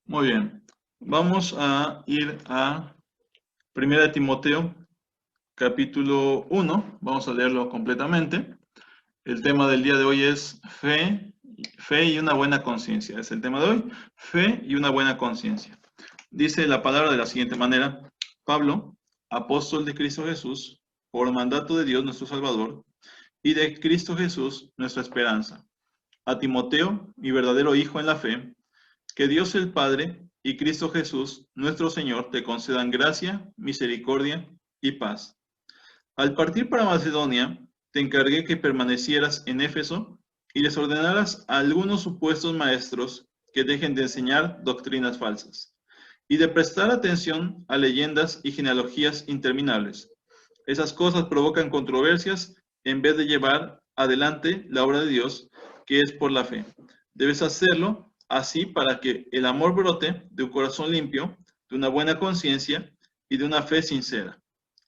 Muy bien. Vamos a ir a 1 Timoteo, capítulo 1. Vamos a leerlo completamente. El tema del día de hoy es fe y una buena conciencia. Es el tema de hoy, fe y una buena conciencia. Dice la palabra de la siguiente manera: Pablo, apóstol de Cristo Jesús, por mandato de Dios nuestro Salvador, y de Cristo Jesús nuestra esperanza. A Timoteo, mi verdadero hijo en la fe, que Dios el Padre y Cristo Jesús, nuestro Señor, te concedan gracia, misericordia y paz. Al partir para Macedonia, te encargué que permanecieras en Éfeso y les ordenaras a algunos supuestos maestros que dejen de enseñar doctrinas falsas y de prestar atención a leyendas y genealogías interminables. Esas cosas provocan controversias en vez de llevar adelante la obra de Dios, que es por la fe. Debes hacerlo así para que el amor brote de un corazón limpio, de una buena conciencia y de una fe sincera.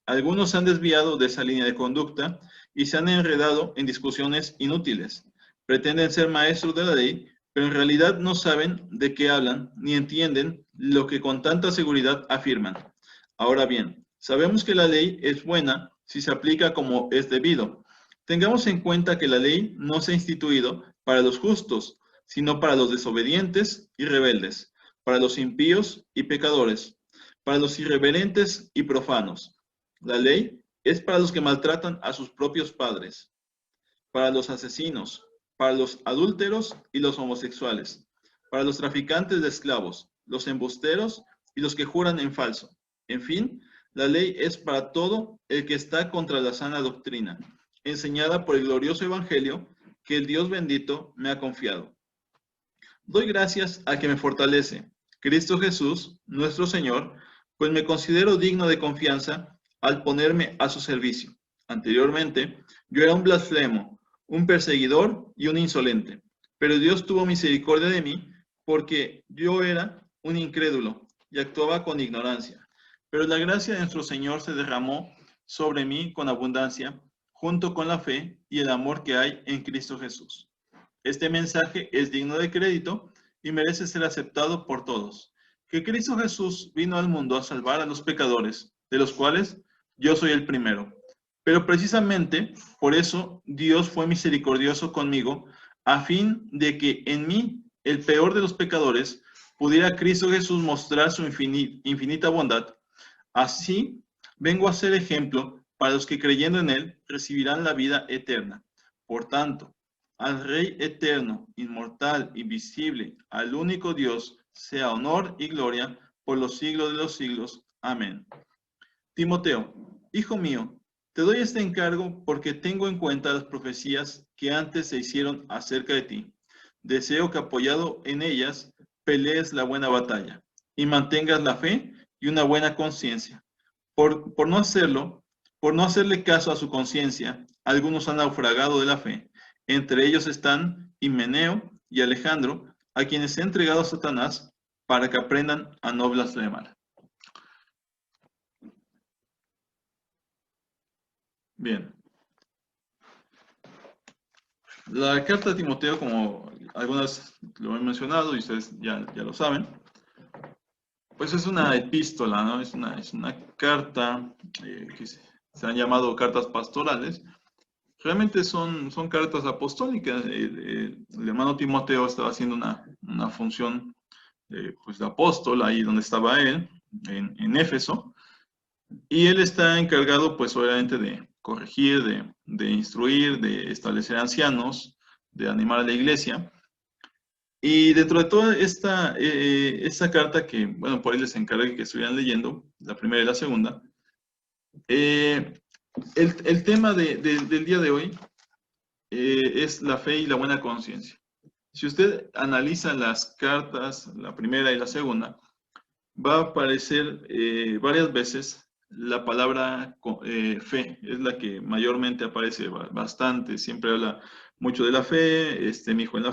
Algunos se han desviado de esa línea de conducta y se han enredado en discusiones inútiles. Pretenden ser maestros de la ley, pero en realidad no saben de qué hablan ni entienden lo que con tanta seguridad afirman. Ahora bien, sabemos que la ley es buena si se aplica como es debido. Tengamos en cuenta que la ley no se ha instituido para los justos, sino para los desobedientes y rebeldes, para los impíos y pecadores, para los irreverentes y profanos. La ley es para los que maltratan a sus propios padres, para los asesinos, para los adúlteros y los homosexuales, para los traficantes de esclavos, los embusteros y los que juran en falso. En fin, la ley es para todo el que está contra la sana doctrina, enseñada por el glorioso evangelio que el Dios bendito me ha confiado. Doy gracias al que me fortalece, Cristo Jesús, nuestro Señor, pues me considero digno de confianza al ponerme a su servicio. Anteriormente, yo era un blasfemo, un perseguidor y un insolente, pero Dios tuvo misericordia de mí porque yo era un incrédulo y actuaba con ignorancia. Pero la gracia de nuestro Señor se derramó sobre mí con abundancia, junto con la fe y el amor que hay en Cristo Jesús. Este mensaje es digno de crédito y merece ser aceptado por todos. Que Cristo Jesús vino al mundo a salvar a los pecadores, de los cuales yo soy el primero. Pero precisamente por eso Dios fue misericordioso conmigo, a fin de que en mí, el peor de los pecadores, pudiera Cristo Jesús mostrar su infinita bondad. Así vengo a ser ejemplo para los que creyendo en Él recibirán la vida eterna. Por tanto, al Rey eterno, inmortal, invisible, al único Dios, sea honor y gloria por los siglos de los siglos. Amén. Timoteo, hijo mío, te doy este encargo porque tengo en cuenta las profecías que antes se hicieron acerca de ti. Deseo que apoyado en ellas pelees la buena batalla y mantengas la fe y una buena conciencia. Por no hacerlo, por no hacerle caso a su conciencia, algunos han naufragado de la fe. Entre ellos están Himeneo y Alejandro, a quienes he entregado a Satanás para que aprendan a no blasfemar. Bien. La carta de Timoteo, como algunas lo he mencionado y ustedes ya lo saben, pues es una epístola, ¿no? Es una carta que se han llamado cartas pastorales. Realmente son cartas apostólicas. El hermano Timoteo estaba haciendo una función pues de apóstol ahí donde estaba él, en Éfeso, y él está encargado pues obviamente de corregir, de instruir, de establecer ancianos, de animar a la iglesia. Y dentro de toda esta carta que, bueno, por ahí les encargué que estuvieran leyendo, la primera y la segunda, el tema del día de hoy es la fe y la buena conciencia. Si usted analiza las cartas, la primera y la segunda, va a aparecer varias veces la palabra fe. Es la que mayormente aparece bastante. Siempre habla mucho de la fe, mi hijo en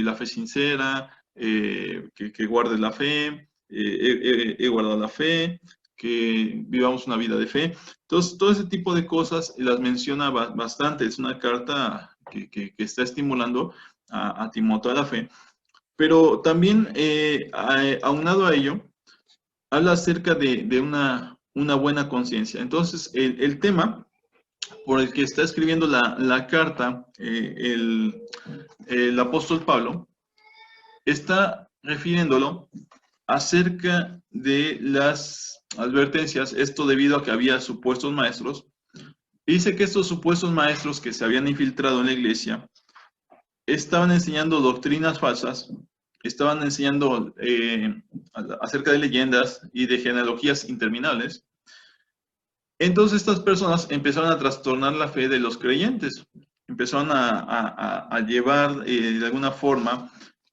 la fe sincera, que guardes la fe, he guardado la fe, que vivamos una vida de fe. Entonces, todo ese tipo de cosas las menciona bastante. Es una carta que está estimulando a Timoteo a la fe. Pero también, aunado a ello, habla acerca de una buena conciencia. Entonces, el tema por el que está escribiendo la carta el apóstol Pablo, está refiriéndolo acerca de las advertencias, esto debido a que había supuestos maestros. Dice que estos supuestos maestros que se habían infiltrado en la iglesia estaban enseñando doctrinas falsas, estaban enseñando acerca de leyendas y de genealogías interminables. Entonces estas personas empezaron a trastornar la fe de los creyentes, empezaron a llevar de alguna forma,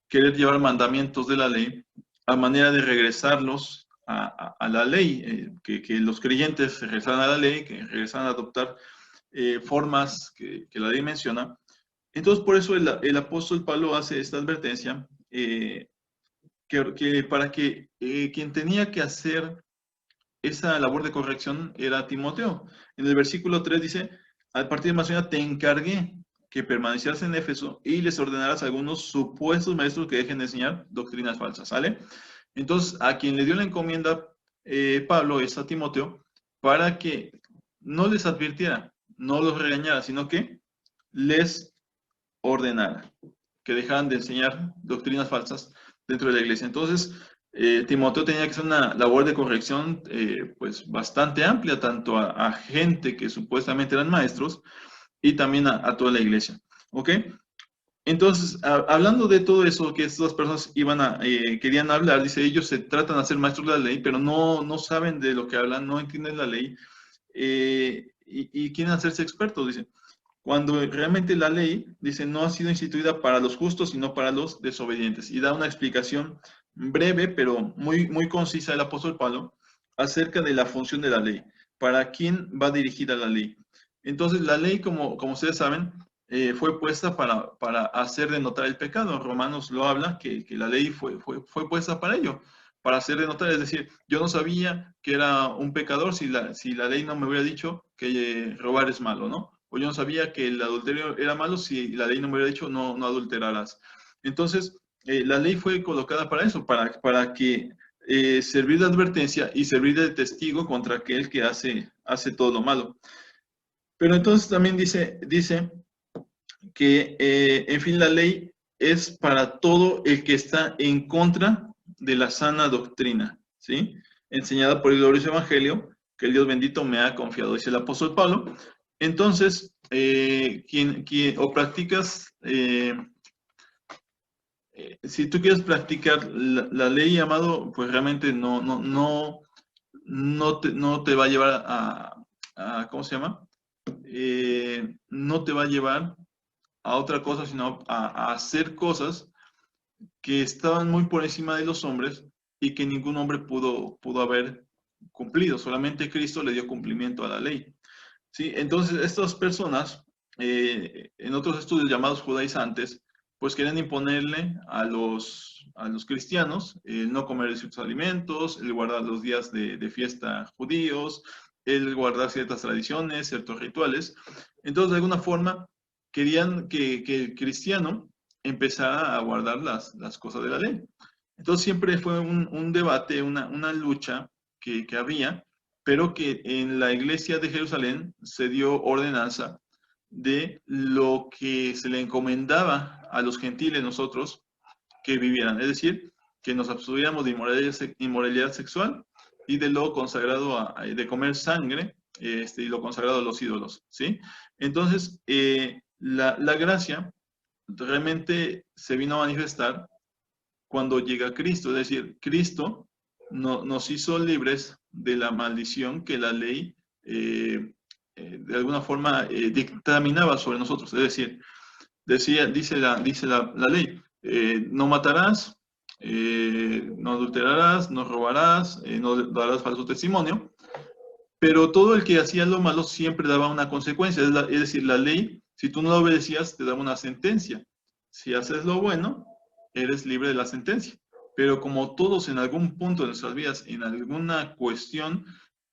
querer llevar mandamientos de la ley a manera de regresarlos a la ley, que los creyentes regresaran a la ley, que regresaran a adoptar formas que la ley menciona. Entonces por eso el apóstol Pablo hace esta advertencia, que para que quien tenía que hacer esa labor de corrección era Timoteo. En el versículo 3 dice, al partir de Macedonia te encargué que permanecieras en Éfeso y les ordenaras a algunos supuestos maestros que dejen de enseñar doctrinas falsas, ¿sale? Entonces, a quien le dio la encomienda Pablo es a Timoteo para que no les advirtiera, no los regañara, sino que les ordenara que dejaran de enseñar doctrinas falsas dentro de la iglesia. Entonces, Timoteo tenía que hacer una labor de corrección pues bastante amplia, tanto a gente que supuestamente eran maestros y también a toda la iglesia. ¿Ok? Entonces, hablando de todo eso que estas personas querían hablar, dice, ellos se tratan de ser maestros de la ley, pero no saben de lo que hablan, no entienden la ley y quieren hacerse expertos, dice. Cuando realmente la ley, dice, no ha sido instituida para los justos, sino para los desobedientes. Y da una explicación breve, pero muy concisa el apóstol Pablo acerca de la función de la ley. ¿Para quién va dirigida la ley? Entonces, la ley, como ustedes saben, fue puesta para hacer denotar el pecado. Romanos lo habla, que la ley fue puesta para ello, para hacer denotar. Es decir, yo no sabía que era un pecador si la ley no me hubiera dicho que robar es malo, ¿no? O yo no sabía que el adulterio era malo si la ley no me hubiera dicho no adulterarás. Entonces, la ley fue colocada para eso, para que servir de advertencia y servir de testigo contra aquel que hace todo lo malo. Pero entonces también dice que, en fin, la ley es para todo el que está en contra de la sana doctrina, ¿sí? Enseñada por el glorioso evangelio que el Dios bendito me ha confiado, dice el apóstol Pablo. Entonces, o practicas, si tú quieres practicar la ley, amado, pues realmente no te va a llevar ¿cómo se llama? No te va a llevar a otra cosa, sino a hacer cosas que estaban muy por encima de los hombres y que ningún hombre pudo haber cumplido. Solamente Cristo le dio cumplimiento a la ley. ¿Sí? Entonces, estas personas, en otros estudios llamados judaizantes, pues quieren imponerle a los cristianos el no comer ciertos alimentos, el guardar los días de fiesta judíos, el guardar ciertas tradiciones, ciertos rituales. Entonces, de alguna forma, querían que el cristiano empezara a guardar las cosas de la ley. Entonces, siempre fue un debate, una lucha que había, pero que en la iglesia de Jerusalén se dio ordenanza de lo que se le encomendaba a los gentiles nosotros que vivieran, es decir, que nos abstuviéramos de inmoralidad sexual y de lo consagrado de comer sangre y lo consagrado a los ídolos, ¿sí? Entonces, la gracia realmente se vino a manifestar cuando llega Cristo, es decir, Cristo nos hizo libres de la maldición que la ley de alguna forma dictaminaba sobre nosotros. Es decir, dice la ley, no matarás, no adulterarás, no robarás, no darás falso testimonio, pero todo el que hacía lo malo siempre daba una consecuencia. Es decir, la ley, si tú no la obedecías, te daba una sentencia. Si haces lo bueno, eres libre de la sentencia. Pero como todos en algún punto de nuestras vidas, en alguna cuestión,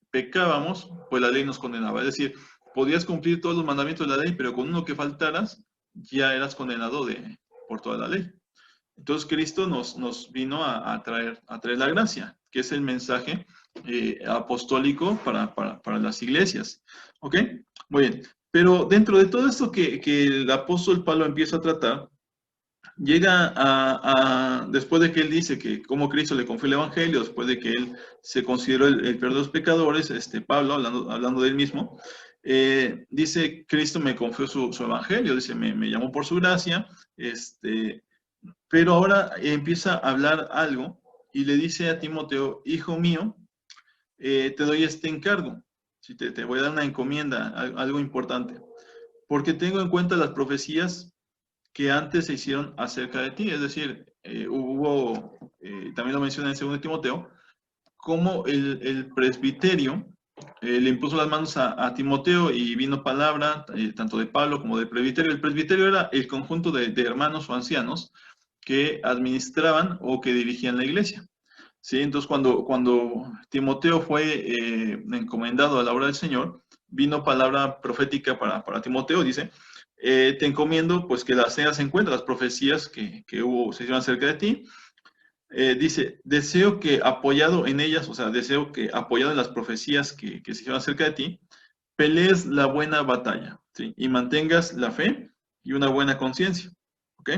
pecábamos, pues la ley nos condenaba. Es decir, podías cumplir todos los mandamientos de la ley, pero con uno que faltaras, ya eras condenado por toda la ley. Entonces Cristo nos vino a traer la gracia, que es el mensaje apostólico para las iglesias. ¿Ok? Muy bien. Pero dentro de todo esto que el apóstol Pablo empieza a tratar, llega después de que él dice que como Cristo le confió el Evangelio, después de que él se consideró el peor de los pecadores, Pablo, hablando de él mismo, dice, Cristo me confió su Evangelio, dice, me llamó por su gracia, pero ahora empieza a hablar algo y le dice a Timoteo, hijo mío, te doy este encargo, si te voy a dar una encomienda, algo importante, porque tengo en cuenta las profecías que antes se hicieron acerca de ti, es decir, también lo menciona en 2 Timoteo, como el presbiterio le impuso las manos a Timoteo y vino palabra, tanto de Pablo como del presbiterio. El presbiterio era el conjunto de hermanos o ancianos que administraban o que dirigían la iglesia. ¿Sí? Entonces, cuando Timoteo fue encomendado a la obra del Señor, vino palabra profética para Timoteo, dice, te encomiendo pues que las tengas en cuenta, las profecías que se hicieron acerca de ti. Dice, deseo que apoyado en ellas, o sea, deseo que apoyado en las profecías que se hicieron acerca de ti, pelees la buena batalla, ¿sí? Y mantengas la fe y una buena conciencia, ¿ok?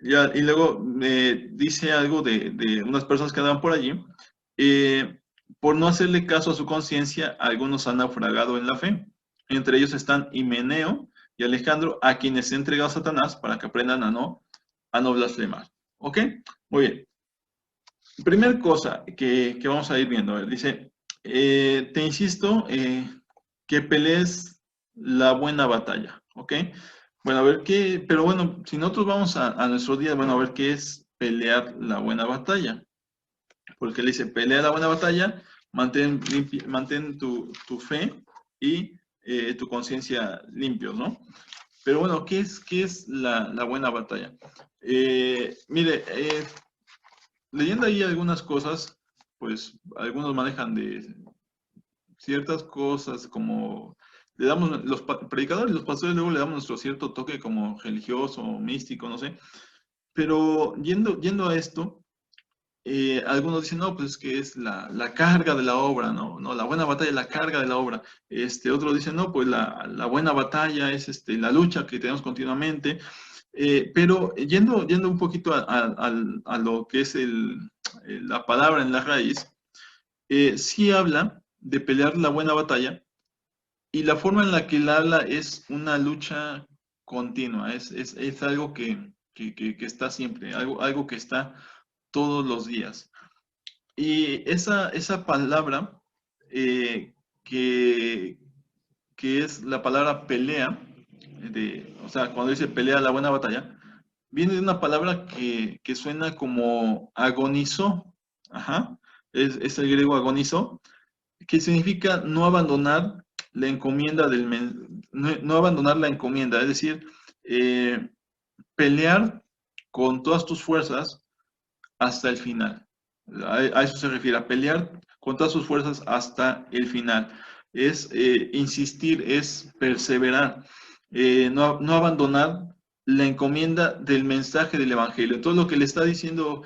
Y luego dice algo de unas personas que andaban por allí. Por no hacerle caso a su conciencia, algunos han naufragado en la fe. Entre ellos están Himeneo y Alejandro, a quienes he entregado a Satanás para que aprendan a no blasfemar. ¿Ok? Muy bien. Primer cosa que vamos a ir viendo. Dice, te insisto que pelees la buena batalla. ¿Ok? Bueno, a ver qué, pero bueno, si nosotros vamos a nuestro día, bueno, a ver qué es pelear la buena batalla. Porque le dice, pelea la buena batalla, mantén tu fe y tu conciencia limpios, ¿no? Pero bueno, ¿qué es la buena batalla? Mire, leyendo ahí algunas cosas, pues algunos manejan de ciertas cosas como le damos, los predicadores y los pastores luego le damos nuestro cierto toque como religioso, místico, no sé. Pero yendo a esto, algunos dicen, no, pues es que es la carga de la obra, ¿no? No, la buena batalla es la carga de la obra. Otros dicen, no, pues la buena batalla es la lucha que tenemos continuamente. Pero yendo un poquito a lo que es la palabra en la raíz, sí habla de pelear la buena batalla y la forma en la que él habla es una lucha continua, es algo que está siempre, algo que está todos los días. Y esa palabra, eh, que, que es la palabra pelea, o sea, cuando dice pelea la buena batalla, viene de una palabra que suena como agonizó, ajá, es el griego agonizó, que significa no abandonar la encomienda no abandonar la encomienda, es decir, pelear con todas tus fuerzas hasta el final. A eso se refiere, a pelear con todas sus fuerzas hasta el final. Es insistir, es perseverar, no abandonar la encomienda del mensaje del Evangelio. Entonces lo que le está diciendo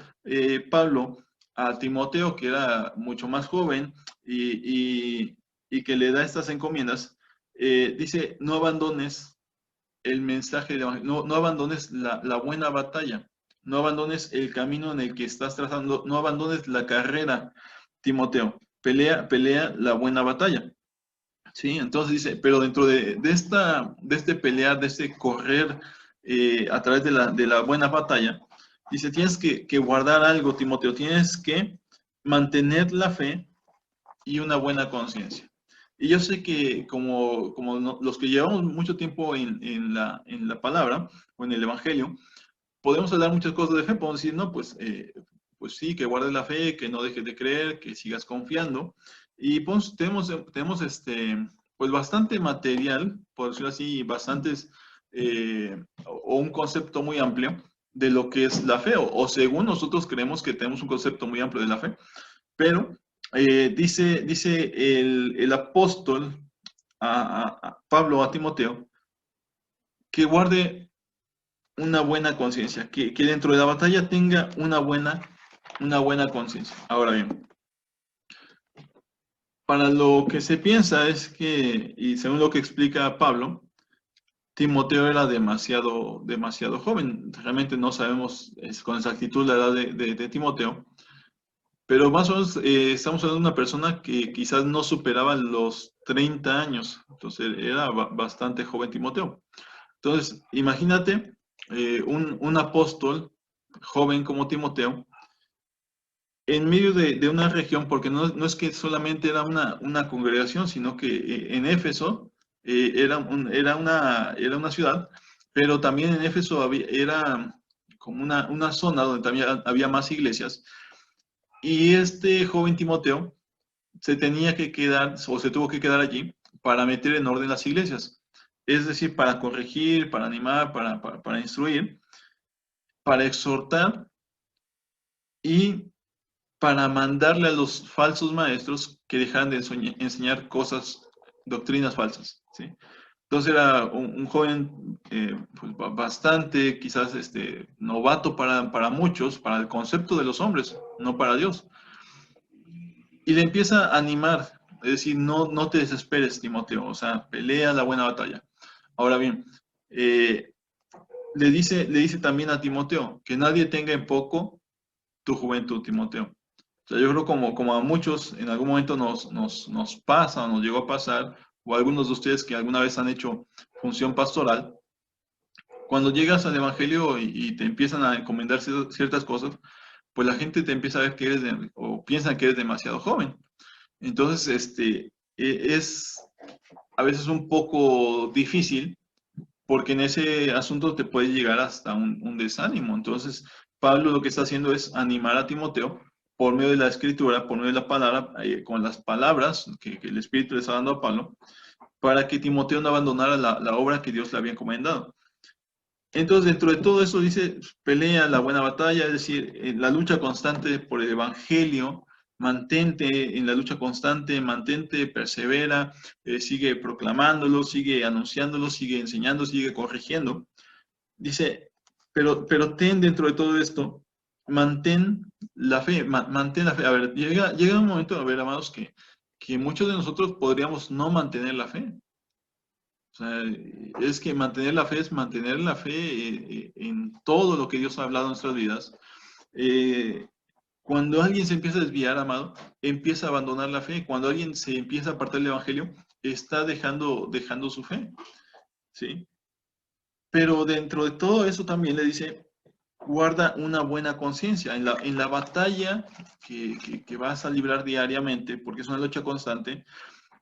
Pablo a Timoteo, que era mucho más joven y que le da estas encomiendas, dice, no abandones el mensaje del Evangelio, no abandones la buena batalla, no abandones el camino en el que estás trazando, no abandones la carrera, Timoteo, pelea la buena batalla. ¿Sí? Entonces dice, pero dentro de este pelear, de este correr a través de la buena batalla, dice, tienes que guardar algo, Timoteo, tienes que mantener la fe y una buena conciencia. Y yo sé que como los que llevamos mucho tiempo en la palabra o en el Evangelio, podemos hablar muchas cosas de fe, podemos decir, no, pues sí, que guardes la fe, que no dejes de creer, que sigas confiando. Y pues tenemos pues bastante material, por decirlo así, bastantes, o un concepto muy amplio de lo que es la fe, o según nosotros creemos que tenemos un concepto muy amplio de la fe, pero dice el apóstol a Pablo, a Timoteo, que guarde una buena conciencia, que dentro de la batalla tenga una buena conciencia. Ahora bien, para lo que se piensa es que, y según lo que explica Pablo, Timoteo era demasiado joven. Realmente no sabemos con exactitud la edad de Timoteo, pero más o menos estamos hablando de una persona que quizás no superaba los 30 años. Entonces era bastante joven Timoteo. Entonces, imagínate un apóstol joven como Timoteo en medio de una región, porque no es que solamente era una congregación, sino que en Éfeso era una ciudad, pero también en Éfeso era como una zona donde también había más iglesias, y este joven Timoteo se tenía que quedar, o se tuvo que quedar allí para meter en orden las iglesias, es decir, para corregir, para animar, para instruir, para exhortar y para mandarle a los falsos maestros que dejaran de enseñar cosas, doctrinas falsas, ¿sí? Entonces era un joven pues, bastante, quizás novato para muchos, para el concepto de los hombres, no para Dios. Y le empieza a animar, es decir, no te desesperes, Timoteo, o sea, pelea la buena batalla. Ahora bien, le dice también a Timoteo que nadie tenga en poco tu juventud, Timoteo. O sea, yo creo como a muchos en algún momento nos pasa o nos llegó a pasar, o algunos de ustedes que alguna vez han hecho función pastoral, cuando llegas al Evangelio y te empiezan a encomendar ciertas cosas, pues la gente te empieza a ver que o piensan que eres demasiado joven. Entonces, es a veces un poco difícil porque en ese asunto te puede llegar hasta un desánimo. Entonces, Pablo lo que está haciendo es animar a Timoteo por medio de la escritura, por medio de la palabra, con las palabras que el Espíritu le está dando a Pablo, para que Timoteo no abandonara la obra que Dios le había encomendado. Entonces, dentro de todo eso dice, pelea la buena batalla, es decir, la lucha constante por el Evangelio, mantente en la lucha constante, mantente, persevera, sigue proclamándolo, sigue anunciándolo, sigue enseñando, sigue corrigiendo. Dice, pero ten dentro de todo esto, mantén la fe, mantén la fe. A ver, llega un momento, a ver, amados, que muchos de nosotros podríamos no mantener la fe. O sea, es que mantener la fe es mantener la fe en todo lo que Dios ha hablado en nuestras vidas. Eh, Cuando alguien se empieza a desviar, amado, empieza a abandonar la fe. Cuando alguien se empieza a apartar del Evangelio, está dejando su fe. ¿Sí? Pero dentro de todo eso también le dice, guarda una buena conciencia en la batalla que vas a librar diariamente, porque es una lucha constante.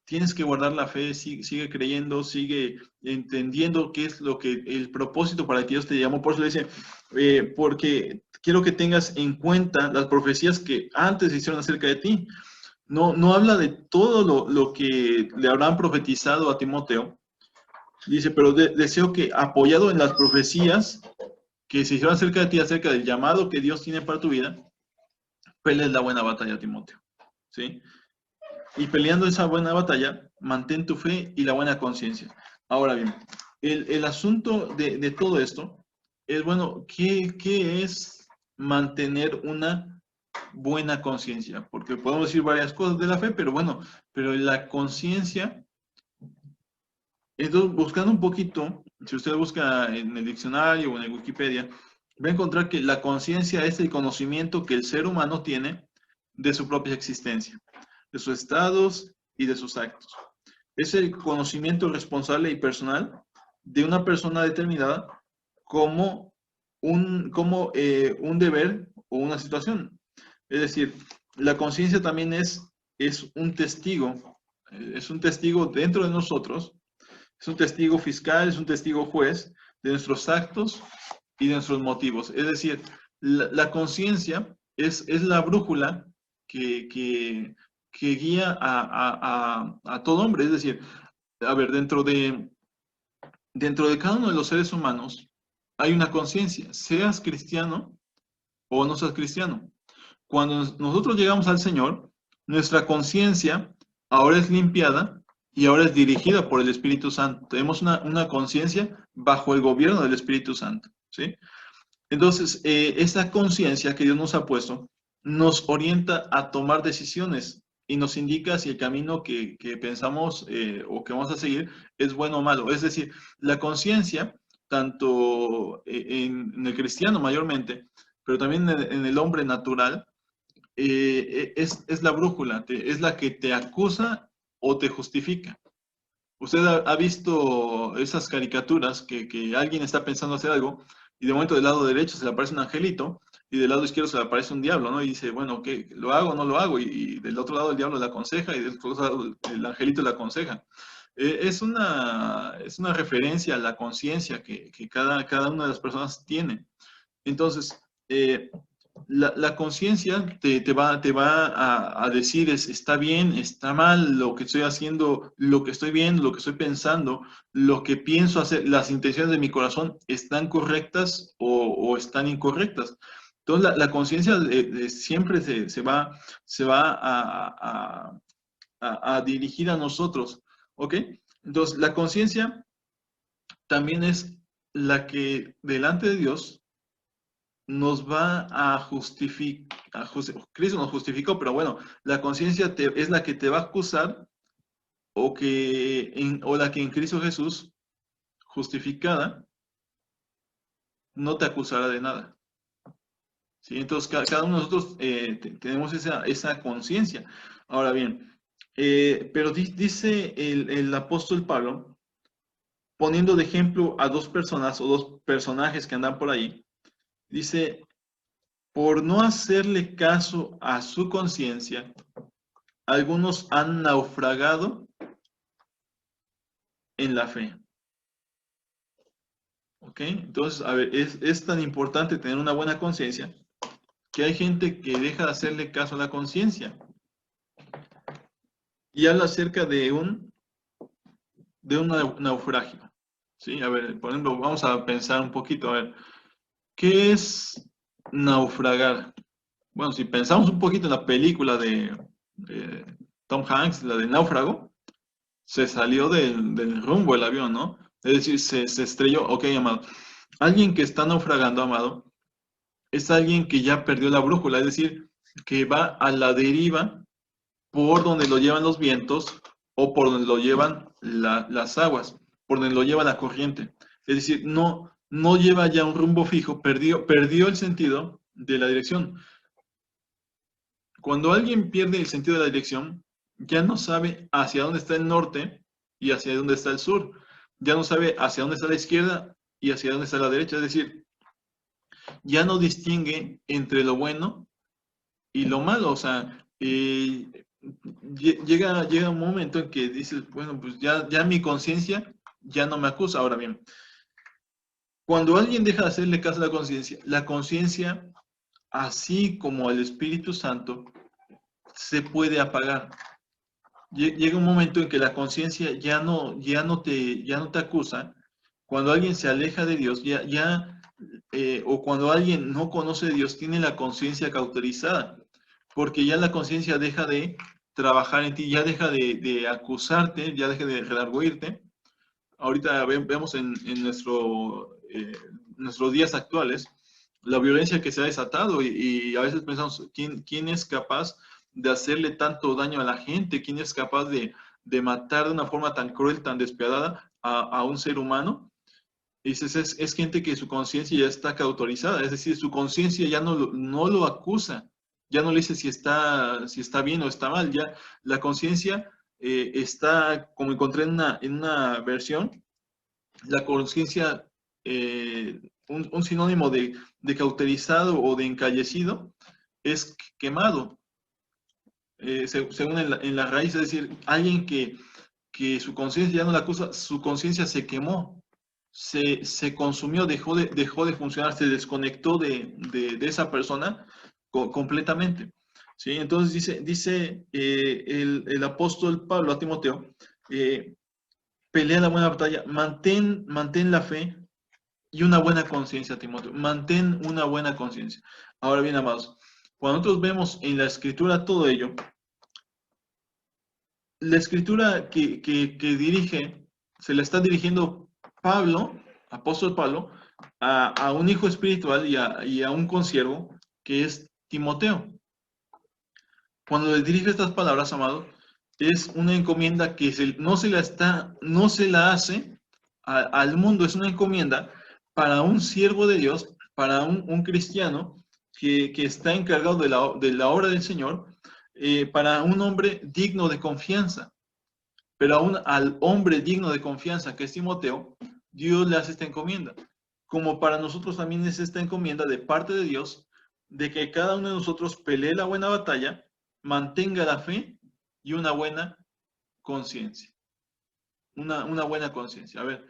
Tienes que guardar la fe, sigue creyendo, sigue entendiendo qué es lo que el propósito para que Dios te llamó. Por eso le dice, porque quiero que tengas en cuenta las profecías que antes se hicieron acerca de ti. No habla de todo lo que le habrán profetizado a Timoteo. Dice, pero deseo que apoyado en las profecías que se hicieron acerca de ti, acerca del llamado que Dios tiene para tu vida, pelees la buena batalla, Timoteo. ¿Sí? Y peleando esa buena batalla, mantén tu fe y la buena conciencia. Ahora bien, el asunto de todo esto es, bueno, ¿qué es mantener una buena conciencia? Porque podemos decir varias cosas de la fe, pero bueno, pero la conciencia, entonces buscando un poquito, si usted busca en el diccionario o en el Wikipedia, va a encontrar que la conciencia es el conocimiento que el ser humano tiene de su propia existencia, de sus estados y de sus actos. Es el conocimiento responsable y personal de una persona determinada como un deber o una situación. Es decir, la conciencia también es un testigo dentro de nosotros, es un testigo fiscal, es un testigo juez de nuestros actos y de nuestros motivos. Es decir, la conciencia es la brújula que guía a todo hombre. Es decir, a ver, dentro de cada uno de los seres humanos hay una conciencia, seas cristiano o no seas cristiano. Cuando nosotros llegamos al Señor, nuestra conciencia ahora es limpiada y ahora es dirigida por el Espíritu Santo. Tenemos una conciencia bajo el gobierno del Espíritu Santo. ¿sí? Entonces, esa conciencia que Dios nos ha puesto nos orienta a tomar decisiones y nos indica si el camino que pensamos o que vamos a seguir es bueno o malo. Es decir, la conciencia, tanto en el cristiano mayormente, pero también en el hombre natural, es la brújula, es la que te acusa o te justifica. Usted ha visto esas caricaturas que alguien está pensando hacer algo y de momento del lado derecho se le aparece un angelito y del lado izquierdo se le aparece un diablo, ¿no? Y dice, bueno, ¿qué? ¿Lo hago o no lo hago? Y del otro lado el diablo le aconseja y del otro lado el angelito le aconseja. Es una referencia a la conciencia que cada una de las personas tiene. Entonces, la conciencia te va a decir está bien, está mal, lo que estoy haciendo, lo que estoy viendo, lo que estoy pensando, lo que pienso hacer, las intenciones de mi corazón están correctas o están incorrectas. Entonces, la conciencia siempre se va a dirigir a nosotros, ¿ok? Entonces, la conciencia también es la que delante de Dios nos va a justificar, Cristo nos justificó, pero bueno, la conciencia es la que te va a acusar o la que en Cristo Jesús, justificada, no te acusará de nada. ¿Sí? Entonces, cada uno de nosotros tenemos esa conciencia. Ahora bien, pero dice el apóstol Pablo, poniendo de ejemplo a dos personas o dos personajes que andan por ahí, dice, por no hacerle caso a su conciencia, algunos han naufragado en la fe. ¿Ok? Entonces, a ver, es tan importante tener una buena conciencia que hay gente que deja de hacerle caso a la conciencia. Y habla acerca de un naufragio. ¿Sí? A ver, por ejemplo, vamos a pensar un poquito, a ver, ¿qué es naufragar? Bueno, si pensamos un poquito en la película de Tom Hanks, la de Náufrago, se salió del rumbo el avión, ¿no? Es decir, se estrelló. Ok, amado. Alguien que está naufragando, amado, es alguien que ya perdió la brújula, es decir, que va a la deriva por donde lo llevan los vientos o por donde lo llevan las aguas, por donde lo lleva la corriente. Es decir, no lleva ya un rumbo fijo, perdió el sentido de la dirección. Cuando alguien pierde el sentido de la dirección, ya no sabe hacia dónde está el norte y hacia dónde está el sur. Ya no sabe hacia dónde está la izquierda y hacia dónde está la derecha. Es decir, ya no distingue entre lo bueno y lo malo. O sea, llega un momento en que dices, bueno, pues ya mi conciencia ya no me acusa. Ahora bien, cuando alguien deja de hacerle caso a la conciencia, así como el Espíritu Santo, se puede apagar. Llega un momento en que la conciencia ya no te acusa. Cuando alguien se aleja de Dios, o cuando alguien no conoce a Dios, tiene la conciencia cauterizada, porque ya la conciencia deja de trabajar en ti, ya deja de acusarte, ya deja de redarguirte. Ahorita vemos en nuestros días actuales la violencia que se ha desatado y a veces pensamos, ¿quién es capaz de hacerle tanto daño a la gente? ¿Quién es capaz de matar de una forma tan cruel, tan despiadada a un ser humano? Y dices, es gente que su conciencia ya está cauterizada, es decir, su conciencia ya no lo acusa, ya no le dice si está bien o está mal, ya la conciencia está, como encontré en una versión, la conciencia, un sinónimo de cauterizado o de encallecido, es quemado, según en la raíz, es decir, alguien que su conciencia ya no la acusa, su conciencia se quemó, se consumió, dejó de funcionar, se desconectó de esa persona completamente. ¿Sí? Entonces dice el apóstol Pablo a Timoteo, pelea la buena batalla, mantén la fe y una buena conciencia, Timoteo. Mantén una buena conciencia. Ahora bien, amados, cuando nosotros vemos en la escritura todo ello, la escritura que dirige, se la está dirigiendo Pablo, apóstol Pablo, a un hijo espiritual y a un consiervo que es Timoteo. Cuando le dirige estas palabras, amado, es una encomienda que no se la hace al mundo, es una encomienda para un siervo de Dios, para un cristiano que está encargado de la obra del Señor, para un hombre digno de confianza. Pero aún al hombre digno de confianza, que es Timoteo, Dios le hace esta encomienda. Como para nosotros también es esta encomienda de parte de Dios, de que cada uno de nosotros pelee la buena batalla, mantenga la fe y una buena conciencia. Una buena conciencia. A ver,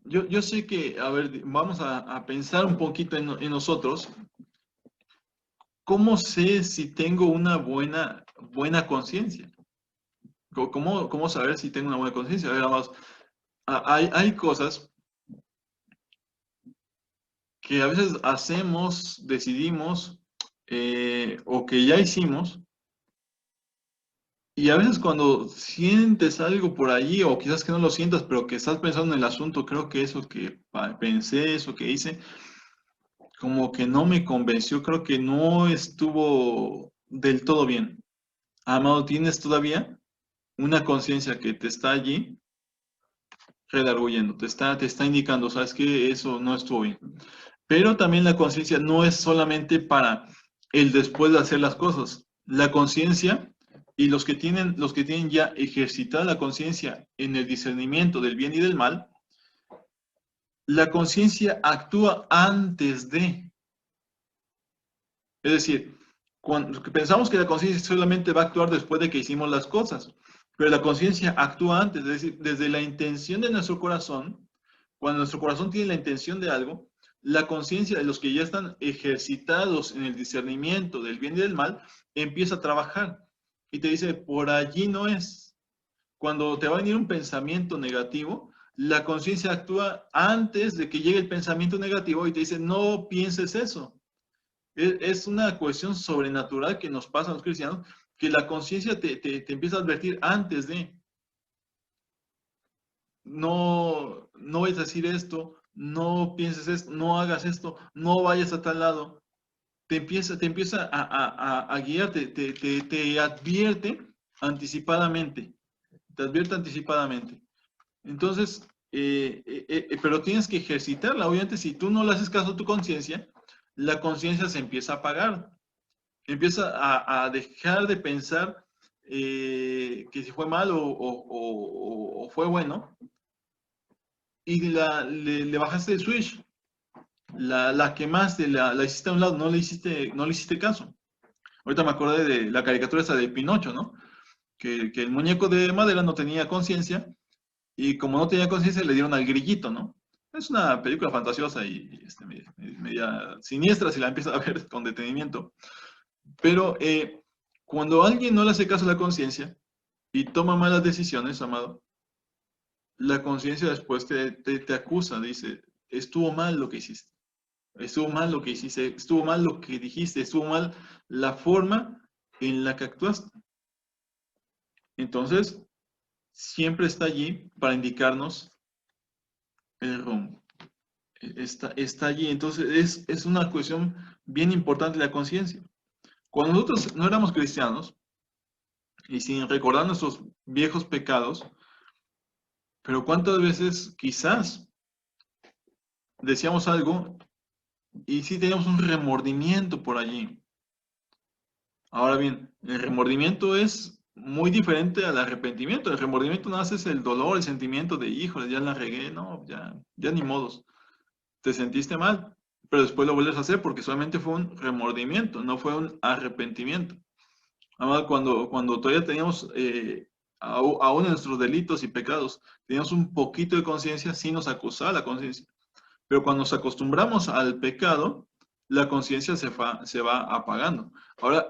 yo sé que, a ver, vamos a pensar un poquito en nosotros. ¿Cómo sé si tengo una buena conciencia? ¿Cómo saber si tengo una buena conciencia? A ver, vamos, hay cosas que a veces hacemos, decidimos, o que ya hicimos, y a veces cuando sientes algo por allí, o quizás que no lo sientas, pero que estás pensando en el asunto, creo que eso que pensé, eso que hice, como que no me convenció, creo que no estuvo del todo bien. Amado, ¿tienes todavía una conciencia que te está allí redarguyendo, te está indicando, sabes que eso no estuvo bien? Pero también la conciencia no es solamente para el después de hacer las cosas. La conciencia y los que tienen ya ejercitada la conciencia en el discernimiento del bien y del mal, la conciencia actúa antes de. Es decir, cuando pensamos que la conciencia solamente va a actuar después de que hicimos las cosas, pero la conciencia actúa antes, es decir, desde la intención de nuestro corazón. Cuando nuestro corazón tiene la intención de algo, la conciencia de los que ya están ejercitados en el discernimiento del bien y del mal empieza a trabajar y te dice, por allí no es. Cuando te va a venir un pensamiento negativo, la conciencia actúa antes de que llegue el pensamiento negativo y te dice, no pienses eso. Es una cuestión sobrenatural que nos pasa a los cristianos, que la conciencia te empieza a advertir antes de, no vayas a decir esto, no pienses esto, no hagas esto, no vayas a tal lado. Te empieza a guiar, te advierte anticipadamente, te advierte anticipadamente. Entonces, pero tienes que ejercitarla. Obviamente, si tú no le haces caso a tu conciencia, la conciencia se empieza a apagar, empieza a dejar de pensar que si fue mal o fue bueno, y le bajaste el switch, la quemaste, la hiciste a un lado, no le hiciste caso. Ahorita me acordé de la caricatura esa de Pinocho, ¿no? Que el muñeco de madera no tenía conciencia, y como no tenía conciencia le dieron al grillito, ¿no? Es una película fantasiosa y media siniestra si la empiezas a ver con detenimiento. Pero cuando alguien no le hace caso a la conciencia y toma malas decisiones, amado, la conciencia después te acusa, dice, estuvo mal lo que hiciste, estuvo mal lo que hiciste, estuvo mal lo que dijiste, estuvo mal la forma en la que actuaste. Entonces, siempre está allí para indicarnos el rumbo. Está allí. Entonces, es una cuestión bien importante la conciencia. Cuando nosotros no éramos cristianos, y sin recordar nuestros viejos pecados, pero cuántas veces quizás decíamos algo y sí teníamos un remordimiento por allí. Ahora bien, el remordimiento es muy diferente al arrepentimiento. El remordimiento no es el dolor, el sentimiento de, híjole, ya la regué, no, ya ni modos. Te sentiste mal, pero después lo vuelves a hacer porque solamente fue un remordimiento, no fue un arrepentimiento. Además, cuando todavía teníamos, aún en nuestros delitos y pecados, teníamos un poquito de conciencia, sí nos acusaba la conciencia. Pero cuando nos acostumbramos al pecado, la conciencia se va apagando.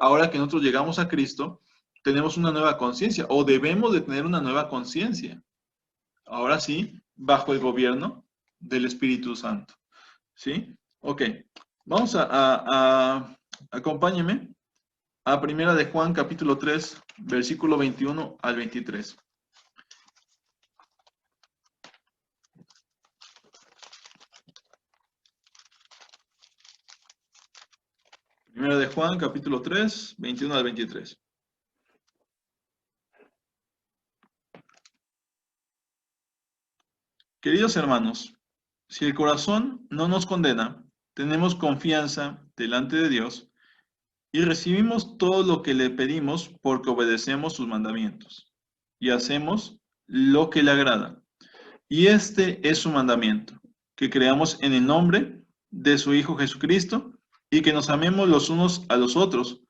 Ahora que nosotros llegamos a Cristo, tenemos una nueva conciencia, o debemos de tener una nueva conciencia. Ahora sí, bajo el gobierno del Espíritu Santo. ¿Sí? Ok. Vamos acompáñeme a Primera de Juan, capítulo 3, versículo 21 al 23. Primera de Juan, capítulo 3, 21 al 23. Queridos hermanos, si el corazón no nos condena, tenemos confianza delante de Dios y recibimos todo lo que le pedimos porque obedecemos sus mandamientos y hacemos lo que le agrada. Y este es su mandamiento, que creamos en el nombre de su Hijo Jesucristo y que nos amemos los unos a los otros,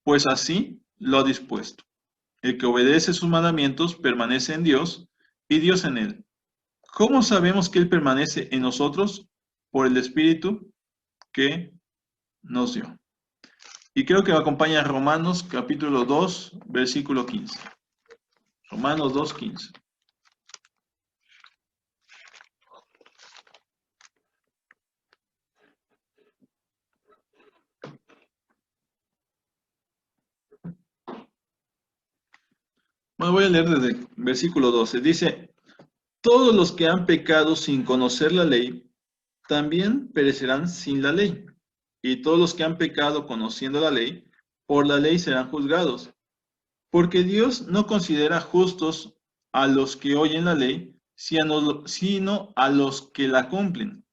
pues así lo ha dispuesto. El que obedece sus mandamientos permanece en Dios y Dios en él. ¿Cómo sabemos que Él permanece en nosotros? Por el Espíritu que nos dio. Y creo que me acompaña Romanos capítulo 2, versículo 15. Romanos 2, 15. Bueno, voy a leer desde el versículo 12. Dice, todos los que han pecado sin conocer la ley, también perecerán sin la ley. Y todos los que han pecado conociendo la ley, por la ley serán juzgados. Porque Dios no considera justos a los que oyen la ley, sino a los que la cumplen.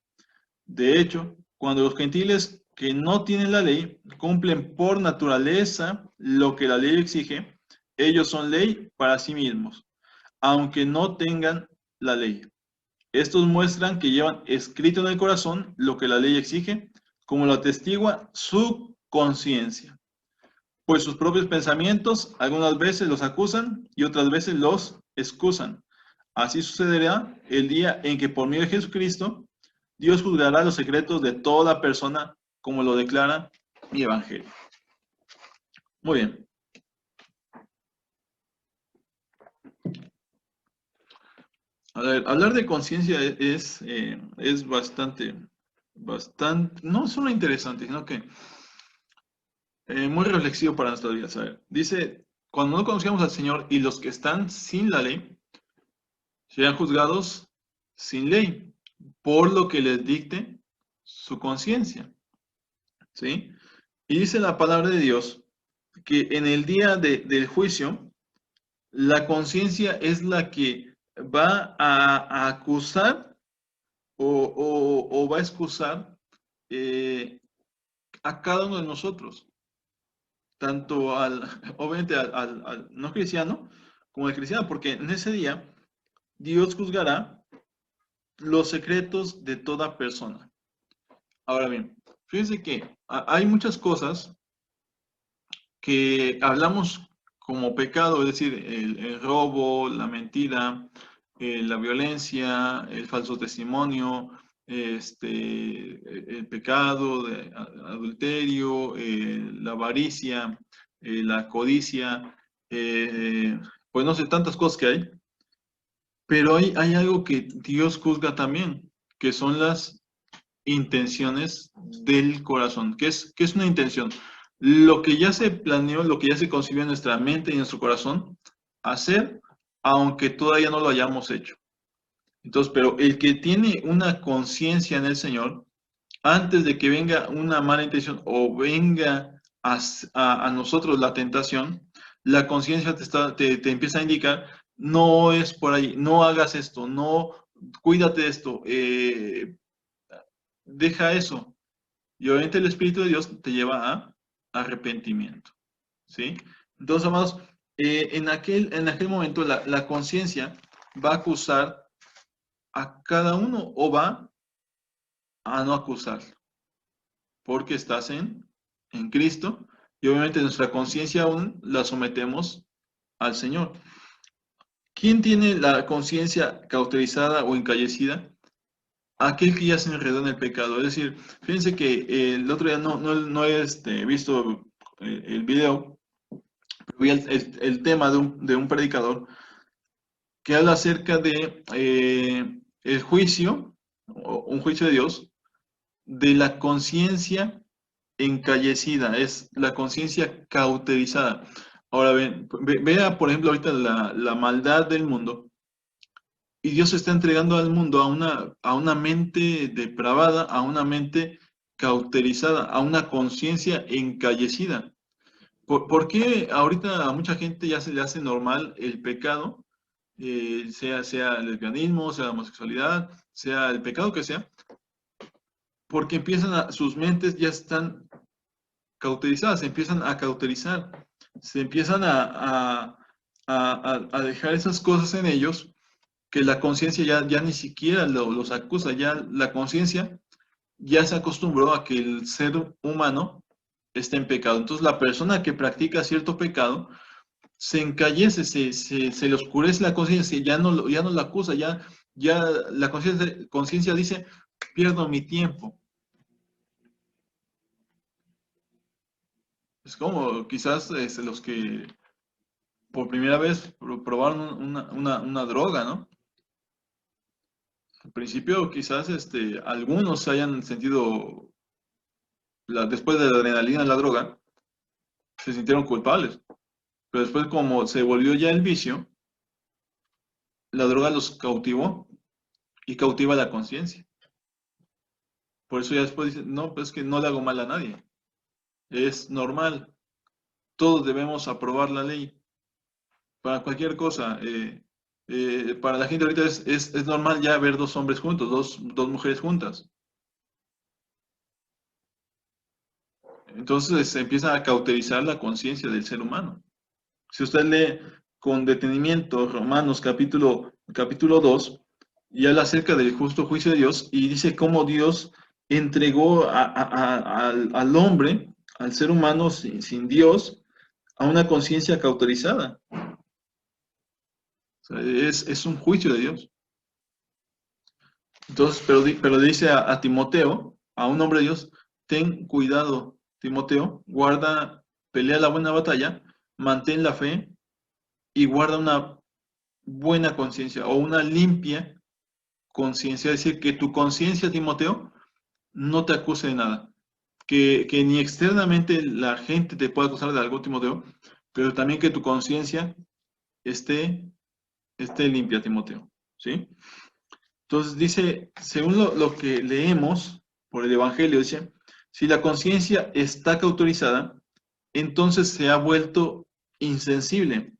De hecho, cuando los gentiles que no tienen la ley cumplen por naturaleza lo que la ley exige, ellos son ley para sí mismos, aunque no tengan la ley. Estos muestran que llevan escrito en el corazón lo que la ley exige, como lo atestigua su conciencia. Pues sus propios pensamientos algunas veces los acusan y otras veces los excusan. Así sucederá el día en que por medio de Jesucristo Dios juzgará los secretos de toda persona, como lo declara mi evangelio. Muy bien. A ver, hablar de conciencia es bastante, no solo interesante, sino que muy reflexivo para nuestras vidas. A ver, dice, cuando no conocemos al Señor y los que están sin la ley, serán juzgados sin ley, por lo que les dicte su conciencia. ¿Sí? Y dice la palabra de Dios que en el día del juicio, la conciencia es la que va a acusar o va a excusar a cada uno de nosotros, tanto obviamente al no cristiano como al cristiano, porque en ese día Dios juzgará los secretos de toda persona. Ahora bien, fíjense que hay muchas cosas que hablamos como pecado, es decir, el robo, la mentira, la violencia, el falso testimonio, el pecado de adulterio, la avaricia, la codicia, pues no sé, tantas cosas que hay. Pero hay algo que Dios juzga también, que son las intenciones del corazón. ¿Qué es una intención? Lo que ya se planeó, lo que ya se concibió en nuestra mente y en nuestro corazón, hacer, aunque todavía no lo hayamos hecho. Entonces, pero el que tiene una conciencia en el Señor, antes de que venga una mala intención o venga a nosotros la tentación, la conciencia te empieza a indicar, no es por ahí, no hagas esto, no, cuídate de esto, deja eso. Y obviamente el Espíritu de Dios te lleva a arrepentimiento. ¿Sí? Entonces, amados, en aquel momento la conciencia va a acusar a cada uno o va a no acusar. Porque estás en Cristo y obviamente nuestra conciencia aún la sometemos al Señor. ¿Quién tiene la conciencia cauterizada o encallecida? Aquel que ya se enredó en el pecado. Es decir, fíjense que el otro día no he visto el video, pero vi el tema de un predicador que habla acerca de el juicio, o un juicio de Dios, de la conciencia encallecida, es la conciencia cauterizada. Ahora vea, por ejemplo, ahorita la maldad del mundo. Y Dios está entregando al mundo a una mente depravada, a una mente cauterizada, a una conciencia encallecida. ¿Por qué ahorita a mucha gente ya se le hace normal el pecado, sea el lesbianismo, sea la homosexualidad, sea el pecado que sea? Porque sus mentes ya están cauterizadas, se empiezan a cauterizar, se empiezan a dejar esas cosas en ellos que la conciencia ya ni siquiera los acusa, ya la conciencia ya se acostumbró a que el ser humano está en pecado. Entonces la persona que practica cierto pecado se encallece, se le oscurece la conciencia, ya no la acusa, ya la conciencia dice, pierdo mi tiempo. Es como quizás los que por primera vez probaron una droga, ¿no? Al principio quizás algunos se hayan sentido, después de la adrenalina de la droga, se sintieron culpables. Pero después como se volvió ya el vicio, la droga los cautivó y cautiva la conciencia. Por eso ya después dicen, no, pues es que no le hago mal a nadie. Es normal. Todos debemos aprobar la ley. Para cualquier cosa. Para la gente ahorita es normal ya ver dos hombres juntos, dos mujeres juntas. Entonces se empieza a cauterizar la conciencia del ser humano. Si usted lee con detenimiento Romanos capítulo 2, y habla acerca del justo juicio de Dios y dice cómo Dios entregó al hombre, al ser humano sin Dios, a una conciencia cauterizada. O sea, es un juicio de Dios. Entonces, pero le dice a Timoteo, a un hombre de Dios, ten cuidado, Timoteo, guarda, pelea la buena batalla, mantén la fe y guarda una buena conciencia o una limpia conciencia. Es decir, que tu conciencia, Timoteo, no te acuse de nada. Que ni externamente la gente te pueda acusar de algo, Timoteo, pero también que tu conciencia esté limpia, Timoteo. ¿Sí? Entonces dice, según lo que leemos por el Evangelio, dice, si la conciencia está cauterizada, entonces se ha vuelto insensible.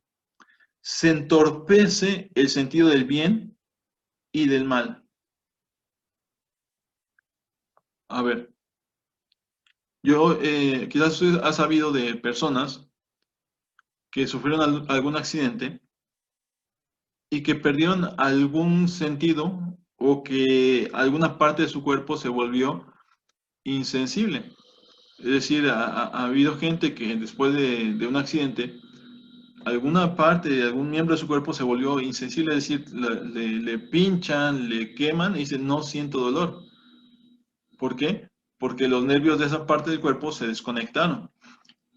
Se entorpece el sentido del bien y del mal. A ver, quizás usted ha sabido de personas que sufrieron algún accidente y que perdieron algún sentido o que alguna parte de su cuerpo se volvió insensible. Es decir, ha habido gente que después de un accidente, alguna parte de algún miembro de su cuerpo se volvió insensible, es decir, le pinchan, le queman y dicen, no siento dolor. ¿Por qué? Porque los nervios de esa parte del cuerpo se desconectaron.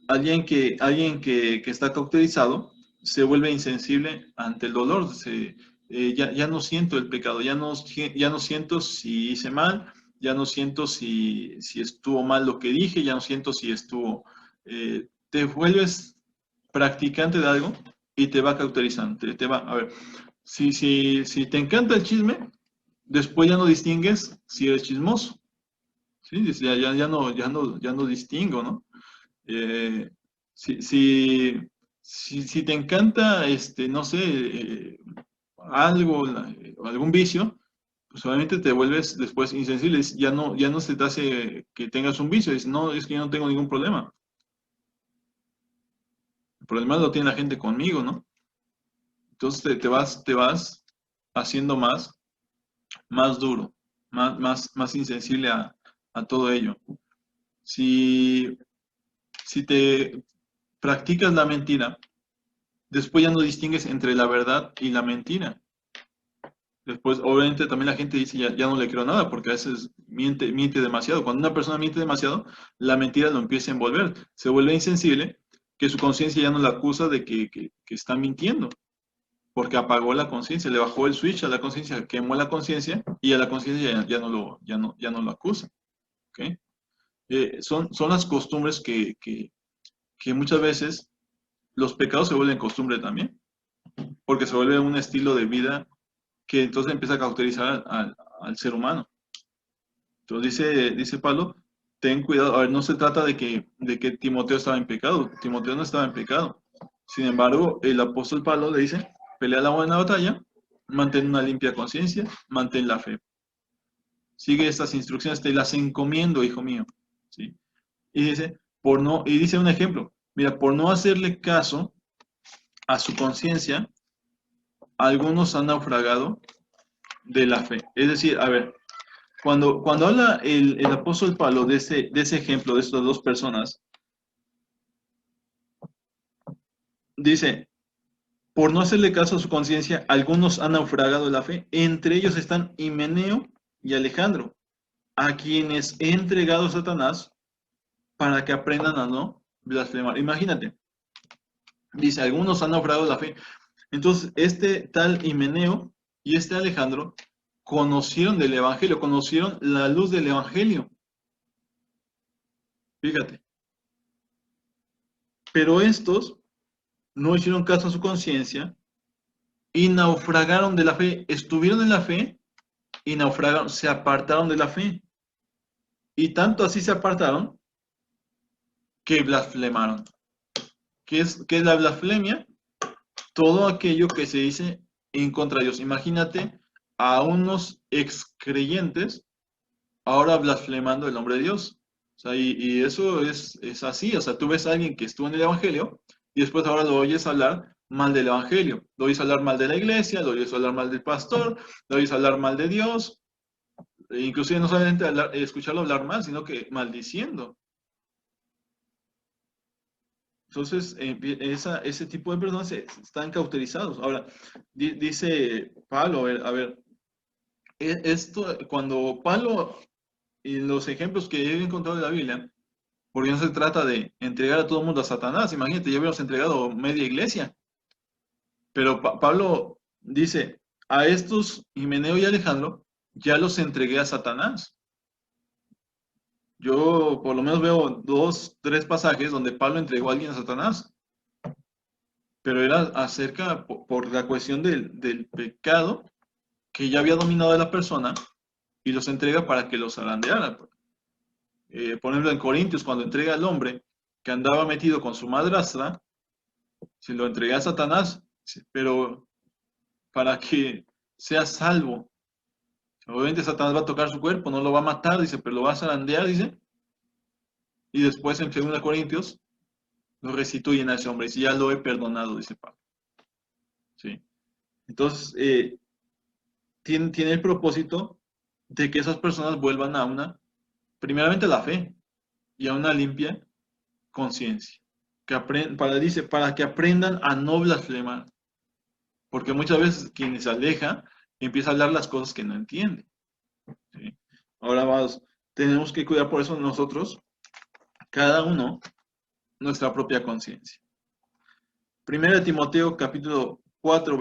Alguien que está cauterizado se vuelve insensible ante el dolor, ya no siento el pecado, ya no siento si hice mal, ya no siento si estuvo mal lo que dije, ya no siento si estuvo... te vuelves practicante de algo y te va cauterizando, a ver, si te encanta el chisme, después ya no distingues si eres chismoso, ¿sí? Ya no distingo, ¿no? Eh, si te encanta, no sé, algo, algún vicio, pues obviamente te vuelves después insensible, ya no se te hace que tengas un vicio, no, es que yo no tengo ningún problema. El problema lo tiene la gente conmigo, ¿no? Entonces te vas haciendo más duro, más insensible a todo ello. Si te practicas la mentira, después ya no distingues entre la verdad y la mentira. Después, obviamente, también la gente dice, ya no le creo nada, porque a veces miente demasiado. Cuando una persona miente demasiado, la mentira lo empieza a envolver. Se vuelve insensible, que su conciencia ya no la acusa de que está mintiendo, porque apagó la conciencia, le bajó el switch a la conciencia, quemó la conciencia, y a la conciencia ya no lo acusa. ¿Okay? Son las costumbres que muchas veces los pecados se vuelven costumbre también, porque se vuelve un estilo de vida que entonces empieza a cauterizar al ser humano. Entonces dice Pablo, ten cuidado. A ver, no se trata de que Timoteo estaba en pecado. Timoteo no estaba en pecado. Sin embargo, el apóstol Pablo le dice, pelea la buena batalla, mantén una limpia conciencia, mantén la fe. Sigue estas instrucciones, te las encomiendo, hijo mío. ¿Sí? Y dice, y dice un ejemplo, mira, por no hacerle caso a su conciencia, algunos han naufragado de la fe. Es decir, a ver, cuando habla el apóstol Pablo de ese ejemplo de estas dos personas, dice, por no hacerle caso a su conciencia, algunos han naufragado de la fe. Entre ellos están Himeneo y Alejandro, a quienes he entregado a Satanás para que aprendan a no blasfemar. Imagínate, dice, algunos han naufragado de la fe. Entonces, este tal Himeneo y este Alejandro conocieron del Evangelio, conocieron la luz del Evangelio. Fíjate. Pero estos no hicieron caso a su conciencia y naufragaron de la fe. Estuvieron en la fe y naufragaron, se apartaron de la fe. Y tanto así se apartaron que blasfemaron. ¿Qué es la blasfemia? Todo aquello que se dice en contra de Dios. Imagínate a unos excreyentes ahora blasfemando el nombre de Dios. O sea, y eso es así. O sea, tú ves a alguien que estuvo en el Evangelio y después ahora lo oyes hablar mal del Evangelio. Lo oyes hablar mal de la iglesia, lo oyes hablar mal del pastor, lo oyes hablar mal de Dios. E inclusive no solamente escucharlo hablar mal, sino que maldiciendo. Entonces, ese tipo de personas están cauterizados. Ahora, dice Pablo, a ver, esto, cuando Pablo, en los ejemplos que he encontrado de la Biblia, porque no se trata de entregar a todo el mundo a Satanás, imagínate, ya habíamos entregado media iglesia, pero Pablo dice, a estos, Himeneo y Alejandro, ya los entregué a Satanás. Yo por lo menos veo 2, 3 pasajes donde Pablo entregó a alguien a Satanás, pero era acerca, por la cuestión del pecado que ya había dominado a la persona y los entrega para que los zarandeara. Por ejemplo, en Corintios, cuando entrega al hombre que andaba metido con su madrastra, se lo entrega a Satanás, pero para que sea salvo. Obviamente Satanás va a tocar su cuerpo, no lo va a matar, dice, pero lo va a zarandear, dice. Y después en 2 Corintios lo restituyen a ese hombre, dice, ya lo he perdonado, dice Pablo. ¿Sí? Entonces, tiene el propósito de que esas personas vuelvan a primeramente a la fe y a una limpia conciencia. Dice, para que aprendan a no blasfemar. Porque muchas veces quien se aleja empieza a hablar las cosas que no entiende. ¿Sí? Ahora vamos, tenemos que cuidar por eso nosotros, cada uno, nuestra propia conciencia. Primera de Timoteo capítulo 4,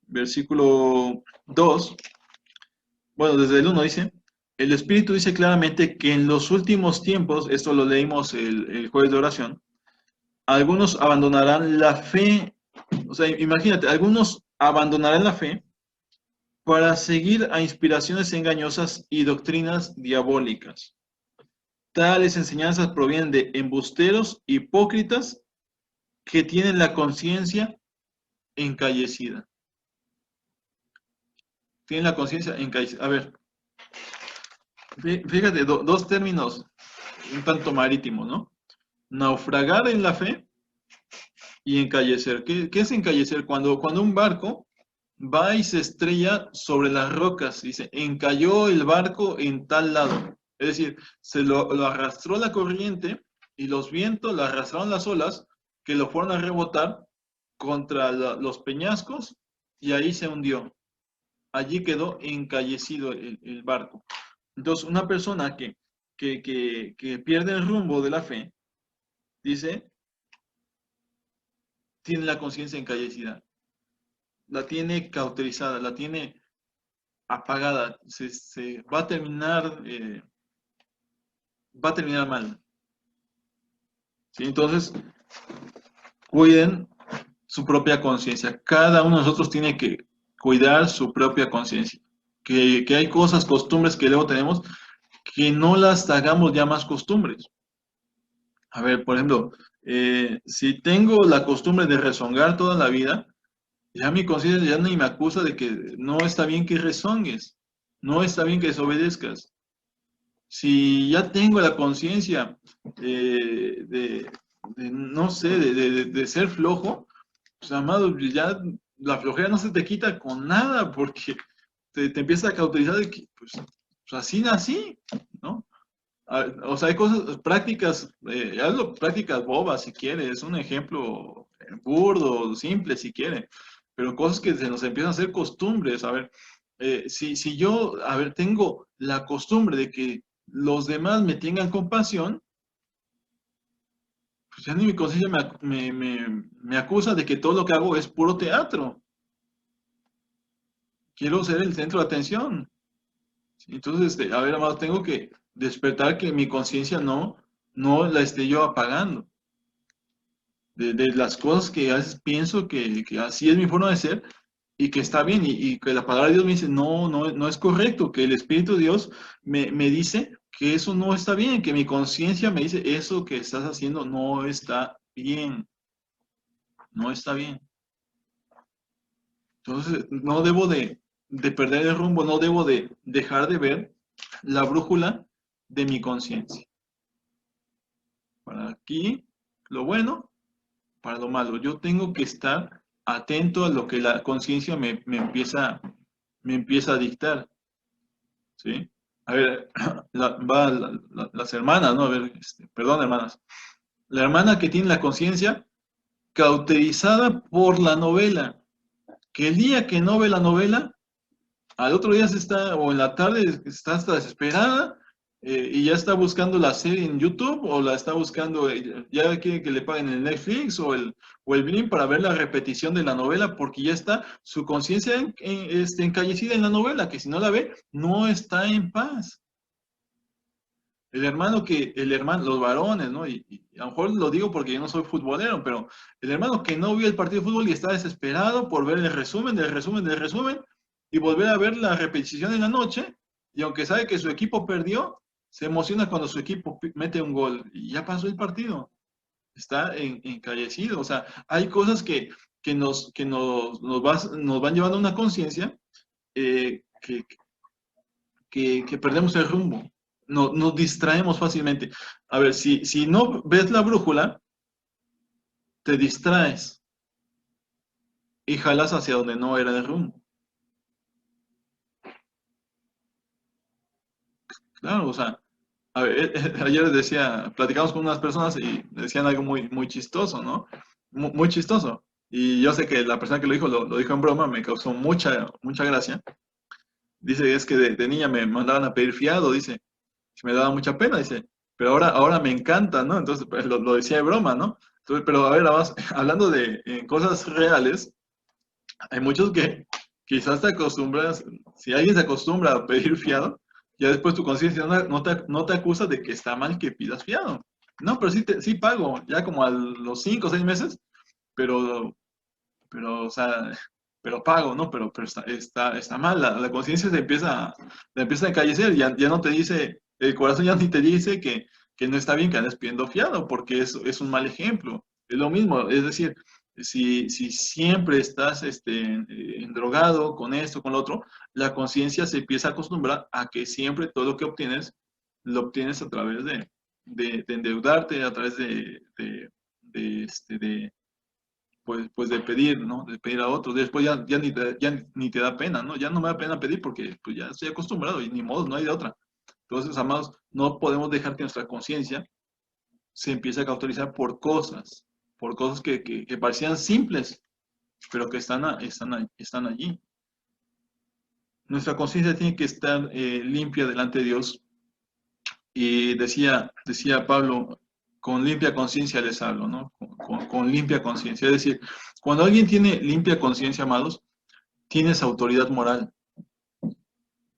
versículo 2, bueno, desde el 1 dice, el Espíritu dice claramente que en los últimos tiempos, esto lo leímos el jueves de oración, algunos abandonarán la fe, o sea, imagínate, algunos abandonarán la fe para seguir a inspiraciones engañosas y doctrinas diabólicas. Tales enseñanzas provienen de embusteros hipócritas que tienen la conciencia encallecida. Tienen la conciencia encallecida. A ver, fíjate, dos términos un tanto marítimos, ¿no? Naufragar en la fe y encallecer. ¿Qué es encallecer? Cuando un barco va y se estrella sobre las rocas, dice, encalló el barco en tal lado. Es decir, se lo arrastró la corriente y los vientos, lo arrastraron las olas, que lo fueron a rebotar contra los peñascos y ahí se hundió. Allí quedó encallecido el barco. Entonces, una persona que pierde el rumbo de la fe, dice, tiene la conciencia encallecida, la tiene cauterizada, la tiene apagada, se va a terminar mal. ¿Sí? Entonces, cuiden su propia conciencia. Cada uno de nosotros tiene que cuidar su propia conciencia. Que hay cosas, costumbres que luego tenemos que no las hagamos ya más costumbres. A ver, por ejemplo, si tengo la costumbre de rezongar toda la vida, ya mi conciencia ya ni me acusa de que no está bien que rezongues, no está bien que desobedezcas. Si ya tengo la conciencia no sé, de ser flojo, pues amado, ya la flojera no se te quita con nada porque te empieza a cauterizar de que, pues así nací, ¿no? O sea, hay cosas, prácticas, hazlo prácticas bobas si quieres, es un ejemplo burdo, simple si quiere, pero cosas que se nos empiezan a hacer costumbres. A ver, si yo, a ver, tengo la costumbre de que los demás me tengan compasión, pues ya ni mi conciencia me acusa de que todo lo que hago es puro teatro. Quiero ser el centro de atención. Entonces, a ver, amado, tengo que despertar que mi conciencia no la esté yo apagando. De las cosas que a veces pienso que así es mi forma de ser y que está bien y que la palabra de Dios me dice, no es correcto, que el Espíritu de Dios me dice que eso no está bien, que mi conciencia me dice, eso que estás haciendo no está bien, no está bien. Entonces, no debo de perder el rumbo, no debo de dejar de ver la brújula de mi conciencia. Para aquí, lo bueno, para lo malo. Yo tengo que estar atento a lo que la conciencia me empieza a dictar, ¿sí? A ver, las hermanas, ¿no? A ver, perdón, hermanas. La hermana que tiene la conciencia cauterizada por la novela, que el día que no ve la novela, al otro día se está, o en la tarde está hasta desesperada y ya está buscando la serie en YouTube o la está buscando, ya quiere que le paguen el Netflix o el Blim para ver la repetición de la novela porque ya está su conciencia encallecida en la novela, que si no la ve, no está en paz. El hermano, los varones, ¿no? Y a lo mejor lo digo porque yo no soy futbolero, pero el hermano que no vio el partido de fútbol y está desesperado por ver el resumen del resumen del resumen y volver a ver la repetición en la noche, y aunque sabe que su equipo perdió, se emociona cuando su equipo mete un gol y ya pasó el partido. Está encallecido. O sea, hay cosas que nos van llevando a una conciencia eh, que, que perdemos el rumbo. Nos distraemos fácilmente. A ver, si no ves la brújula, te distraes y jalas hacia donde no era el rumbo. Claro, o sea, a ver, ayer les decía, platicamos con unas personas y decían algo muy chistoso, ¿no? Muy chistoso. Y yo sé que la persona que lo dijo lo dijo en broma, me causó mucha gracia. Dice, es que de niña me mandaban a pedir fiado, dice, me daba mucha pena, dice, pero ahora me encanta, ¿no? Entonces, pues, lo decía de broma, ¿no? Entonces, pero a ver, hablando de cosas reales, hay muchos que quizás te acostumbras, si alguien se acostumbra a pedir fiado, ya después tu conciencia no te acusa de que está mal que pidas fiado. No, pero sí pago, ya como a los 5 o 6 meses, pero, o sea, pero pago, ¿no? Pero está mal, la conciencia se empieza a encallecer, ya no te dice, el corazón ya ni te dice que no está bien que andes pidiendo fiado, porque es un mal ejemplo. Es lo mismo, es decir, si siempre estás drogado con esto, con lo otro, la conciencia se empieza a acostumbrar a que siempre todo lo que obtienes, lo obtienes a través de endeudarte, a través de pues de pedir, ¿no? De pedir a otros. Después ya ni te da pena, ¿no? Ya no me da pena pedir porque pues ya estoy acostumbrado y ni modo, no hay de otra. Entonces, amados, no podemos dejar que nuestra conciencia se empiece a cauterizar por cosas que parecían simples, pero que están allí. Nuestra conciencia tiene que estar limpia delante de Dios. Y decía Pablo, con limpia conciencia les hablo, ¿no? Con limpia conciencia. Es decir, cuando alguien tiene limpia conciencia, amados, tienes autoridad moral.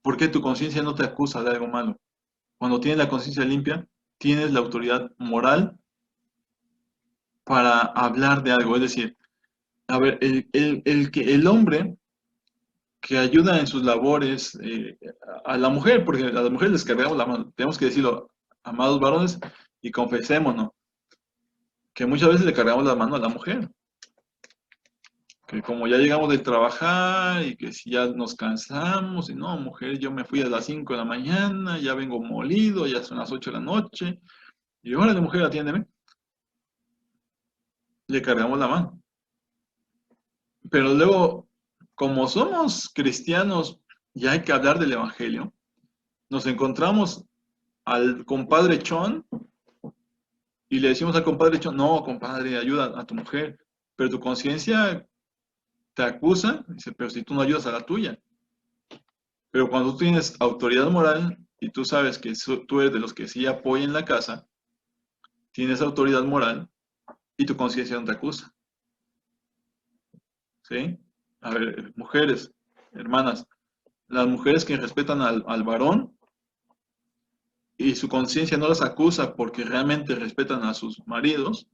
Porque tu conciencia no te acusa de algo malo. Cuando tienes la conciencia limpia, tienes la autoridad moral para hablar de algo. Es decir, a ver, el hombre que ayuda en sus labores a la mujer, porque a las mujeres les cargamos la mano. Tenemos que decirlo, amados varones, y confesémonos, que muchas veces le cargamos la mano a la mujer. Que como ya llegamos de trabajar y que si ya nos cansamos, y no, mujer, yo me fui a las 5 de la mañana, ya vengo molido, ya son las 8 de la noche, y órale, mujer, atiéndeme, le cargamos la mano. Pero luego, como somos cristianos y hay que hablar del Evangelio, nos encontramos al compadre Chon y le decimos al compadre Chon, no, compadre, ayuda a tu mujer, pero tu conciencia te acusa, dice, pero si tú no ayudas a la tuya. Pero cuando tú tienes autoridad moral y tú sabes que tú eres de los que sí apoyan la casa, tienes autoridad moral y tu conciencia no te acusa. ¿Sí? A ver, mujeres, hermanas, las mujeres que respetan al varón y su conciencia no las acusa porque realmente respetan a sus maridos,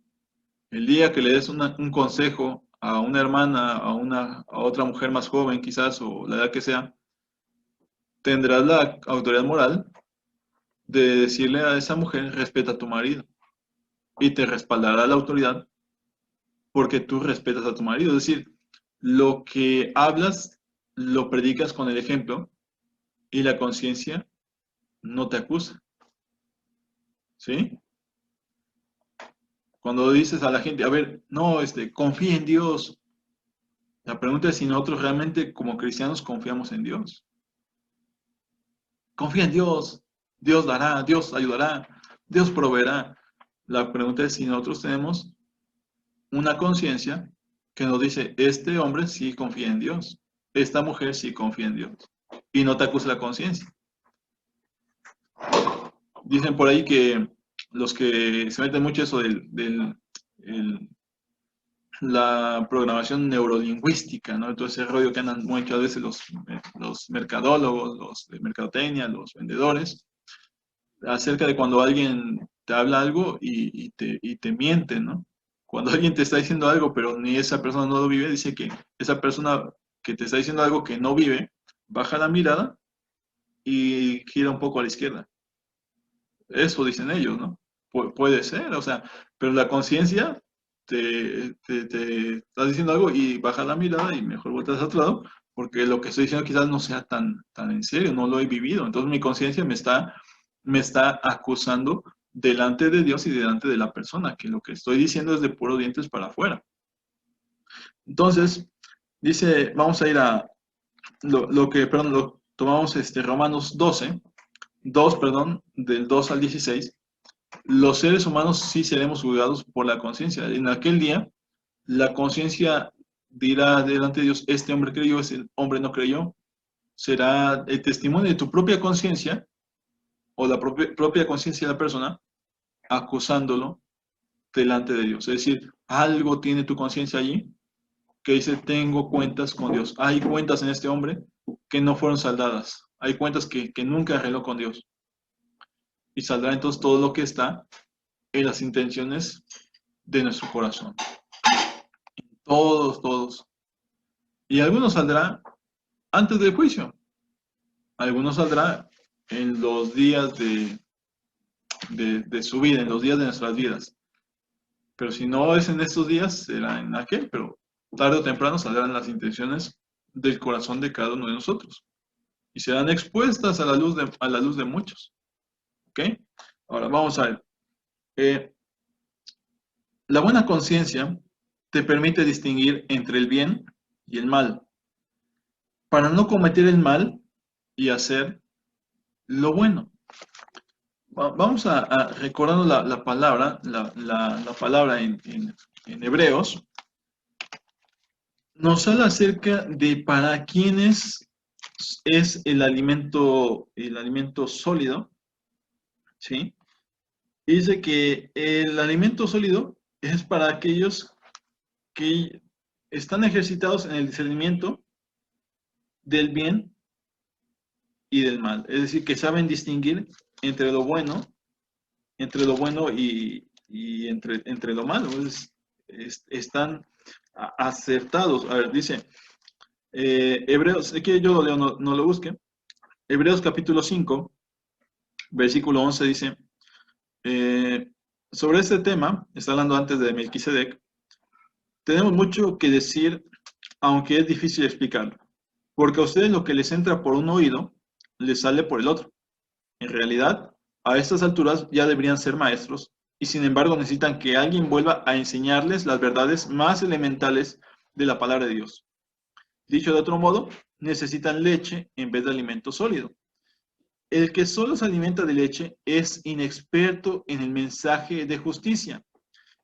el día que le des un consejo a una hermana, a otra mujer más joven quizás, o la edad que sea, tendrás la autoridad moral de decirle a esa mujer, respeta a tu marido. Y te respaldará la autoridad porque tú respetas a tu marido. Es decir, lo que hablas lo predicas con el ejemplo y la conciencia no te acusa. ¿Sí? Cuando dices a la gente, a ver, no, confía en Dios. La pregunta es si nosotros realmente como cristianos confiamos en Dios. Confía en Dios. Dios dará, Dios ayudará, Dios proveerá. La pregunta es si nosotros tenemos una conciencia que nos dice, este hombre sí confía en Dios, esta mujer sí confía en Dios, y no te acusa la conciencia. Dicen por ahí que los que se meten mucho eso la programación neurolingüística, ¿no? Todo ese rollo que andan muchas veces los mercadólogos, los de mercadotecnia, los vendedores, acerca de cuando alguien te habla algo y te miente, ¿no? Cuando alguien te está diciendo algo, pero ni esa persona no lo vive, dice que esa persona que te está diciendo algo que no vive, baja la mirada y gira un poco a la izquierda. Eso dicen ellos, ¿no? Puede ser, o sea, pero la conciencia te está diciendo algo y baja la mirada y mejor vueltas a otro lado, porque lo que estoy diciendo quizás no sea tan en serio, no lo he vivido. Entonces mi conciencia me está acusando delante de Dios y delante de la persona, que lo que estoy diciendo es de puros dientes para afuera. Entonces, dice, vamos a ir a perdón, lo tomamos Romanos 12, 2, perdón, del 2 al 16. Los seres humanos sí seremos juzgados por la conciencia. En aquel día, la conciencia dirá delante de Dios, este hombre creyó, este hombre no creyó. Será el testimonio de tu propia conciencia o la propia conciencia de la persona acusándolo delante de Dios. Es decir, algo tiene tu conciencia allí que dice, tengo cuentas con Dios. Hay cuentas en este hombre que no fueron saldadas. Hay cuentas que nunca arregló con Dios. Y saldrá entonces todo lo que está en las intenciones de nuestro corazón. Todos, todos. Y algunos saldrá antes del juicio. Algunos saldrá en los días de su vida, en los días de nuestras vidas. Pero si no es en estos días, será en aquel, pero tarde o temprano saldrán las intenciones del corazón de cada uno de nosotros. Y serán expuestas a la luz de muchos. ¿Ok? Ahora vamos a ver. La buena conciencia te permite distinguir entre el bien y el mal, para no cometer el mal y hacer lo bueno. Vamos a recordando la palabra, la palabra en Hebreos, nos habla acerca de para quiénes es el alimento sólido, ¿sí? Y dice que el alimento sólido es para aquellos que están ejercitados en el discernimiento del bien y del mal. Es decir, que saben distinguir entre lo bueno y entre lo malo. Están acertados. A ver, dice, Hebreos, que yo lo leo, no lo busque. Hebreos capítulo 5, versículo 11 dice, sobre este tema, está hablando antes de Melquisedec, tenemos mucho que decir, aunque es difícil explicarlo, porque a ustedes lo que les entra por un oído, les sale por el otro. En realidad, a estas alturas ya deberían ser maestros, y sin embargo necesitan que alguien vuelva a enseñarles las verdades más elementales de la palabra de Dios. Dicho de otro modo, necesitan leche en vez de alimento sólido. El que solo se alimenta de leche es inexperto en el mensaje de justicia.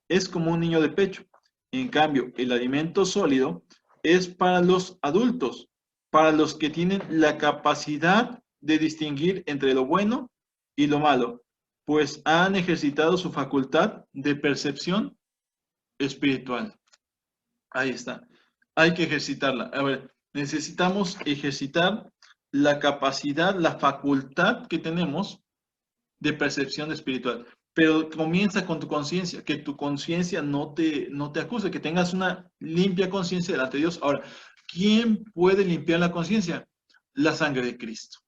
Es como un niño de pecho. En cambio, el alimento sólido es para los adultos, para los que tienen la capacidad de distinguir entre lo bueno y lo malo, pues han ejercitado su facultad de percepción espiritual. Ahí está. Hay que ejercitarla. A ver, necesitamos ejercitar la capacidad, la facultad que tenemos de percepción espiritual. Pero comienza con tu conciencia, que tu conciencia no te acuse, que tengas una limpia conciencia delante de Dios. Ahora, ¿quién puede limpiar la conciencia? La sangre de Cristo.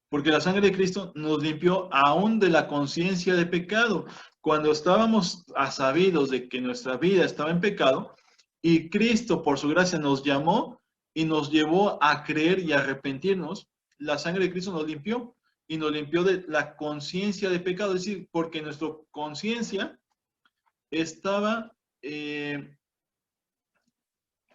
Porque la sangre de Cristo nos limpió aún de la conciencia de pecado. Cuando estábamos sabidos de que nuestra vida estaba en pecado, y Cristo por su gracia nos llamó y nos llevó a creer y arrepentirnos, la sangre de Cristo nos limpió y nos limpió de la conciencia de pecado, es decir, porque nuestra conciencia estaba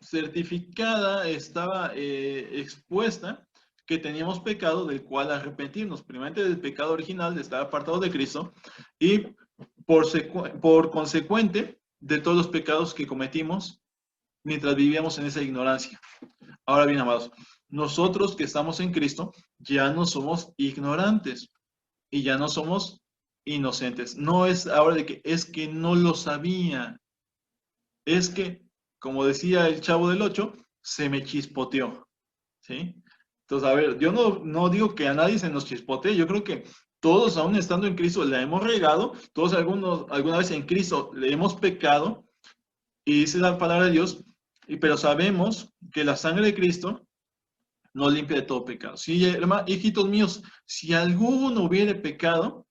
certificada, estaba expuesta que teníamos pecado del cual arrepentirnos, primeramente del pecado original de estar apartado de Cristo y por consecuente de todos los pecados que cometimos mientras vivíamos en esa ignorancia. Ahora bien, amados, nosotros que estamos en Cristo ya no somos ignorantes y ya no somos inocentes. No es ahora de que es que no lo sabía, es que, como decía el Chavo del 8, se me chispoteó, ¿sí? Entonces, a ver, yo no digo que a nadie se nos chispotee, yo creo que todos, aún estando en Cristo, le hemos regado, todos alguna vez en Cristo le hemos pecado, y dice la palabra de Dios, pero sabemos que la sangre de Cristo nos limpia de todo pecado. Sí, hermano, hijitos míos, si alguno hubiera pecado,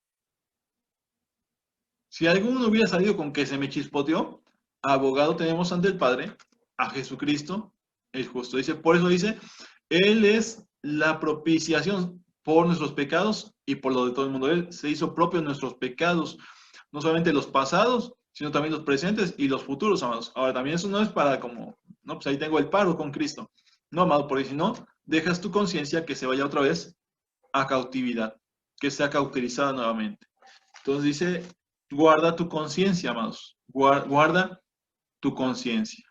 si alguno hubiera salido con que se me chispoteó, abogado tenemos ante el Padre, a Jesucristo, el justo. Dice, por eso dice, Él es la propiciación por nuestros pecados y por lo de todo el mundo. Él se hizo propio de nuestros pecados, no solamente los pasados, sino también los presentes y los futuros, amados. Ahora, también eso no es para como, no, pues ahí tengo el paro con Cristo. No, amado, porque si no, dejas tu conciencia que se vaya otra vez a cautividad, que sea cauterizada nuevamente. Entonces dice, guarda tu conciencia, amados. Guarda tu conciencia.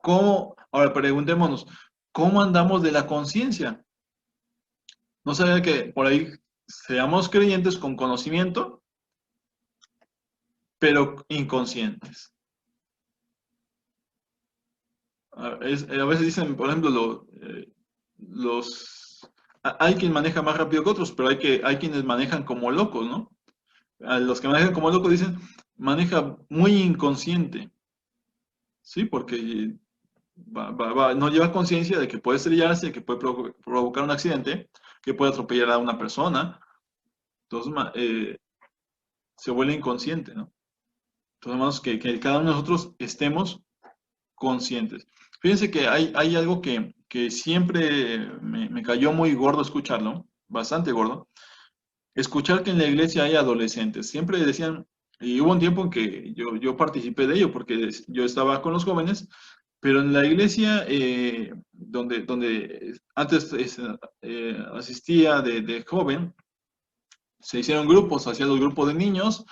¿Cómo? Ahora preguntémonos, ¿cómo andamos de la conciencia? No sabía que por ahí seamos creyentes con conocimiento, pero inconscientes. A veces dicen, por ejemplo, hay quien maneja más rápido que otros, pero hay quienes manejan como locos, ¿no? A los que manejan como locos dicen, maneja muy inconsciente, ¿sí? Porque no lleva conciencia de que puede estrellarse, que puede provocar un accidente, que puede atropellar a una persona. Entonces, se vuelve inconsciente, ¿no? Entonces, hermanos, que cada uno de nosotros estemos conscientes. Fíjense que hay algo que siempre me cayó muy gordo escucharlo, bastante gordo. Escuchar que en la iglesia hay adolescentes. Siempre decían, y hubo un tiempo en que yo participé de ello, porque yo estaba con los jóvenes, pero en la iglesia donde antes asistía de joven, se hicieron grupos, hacía los grupos de niños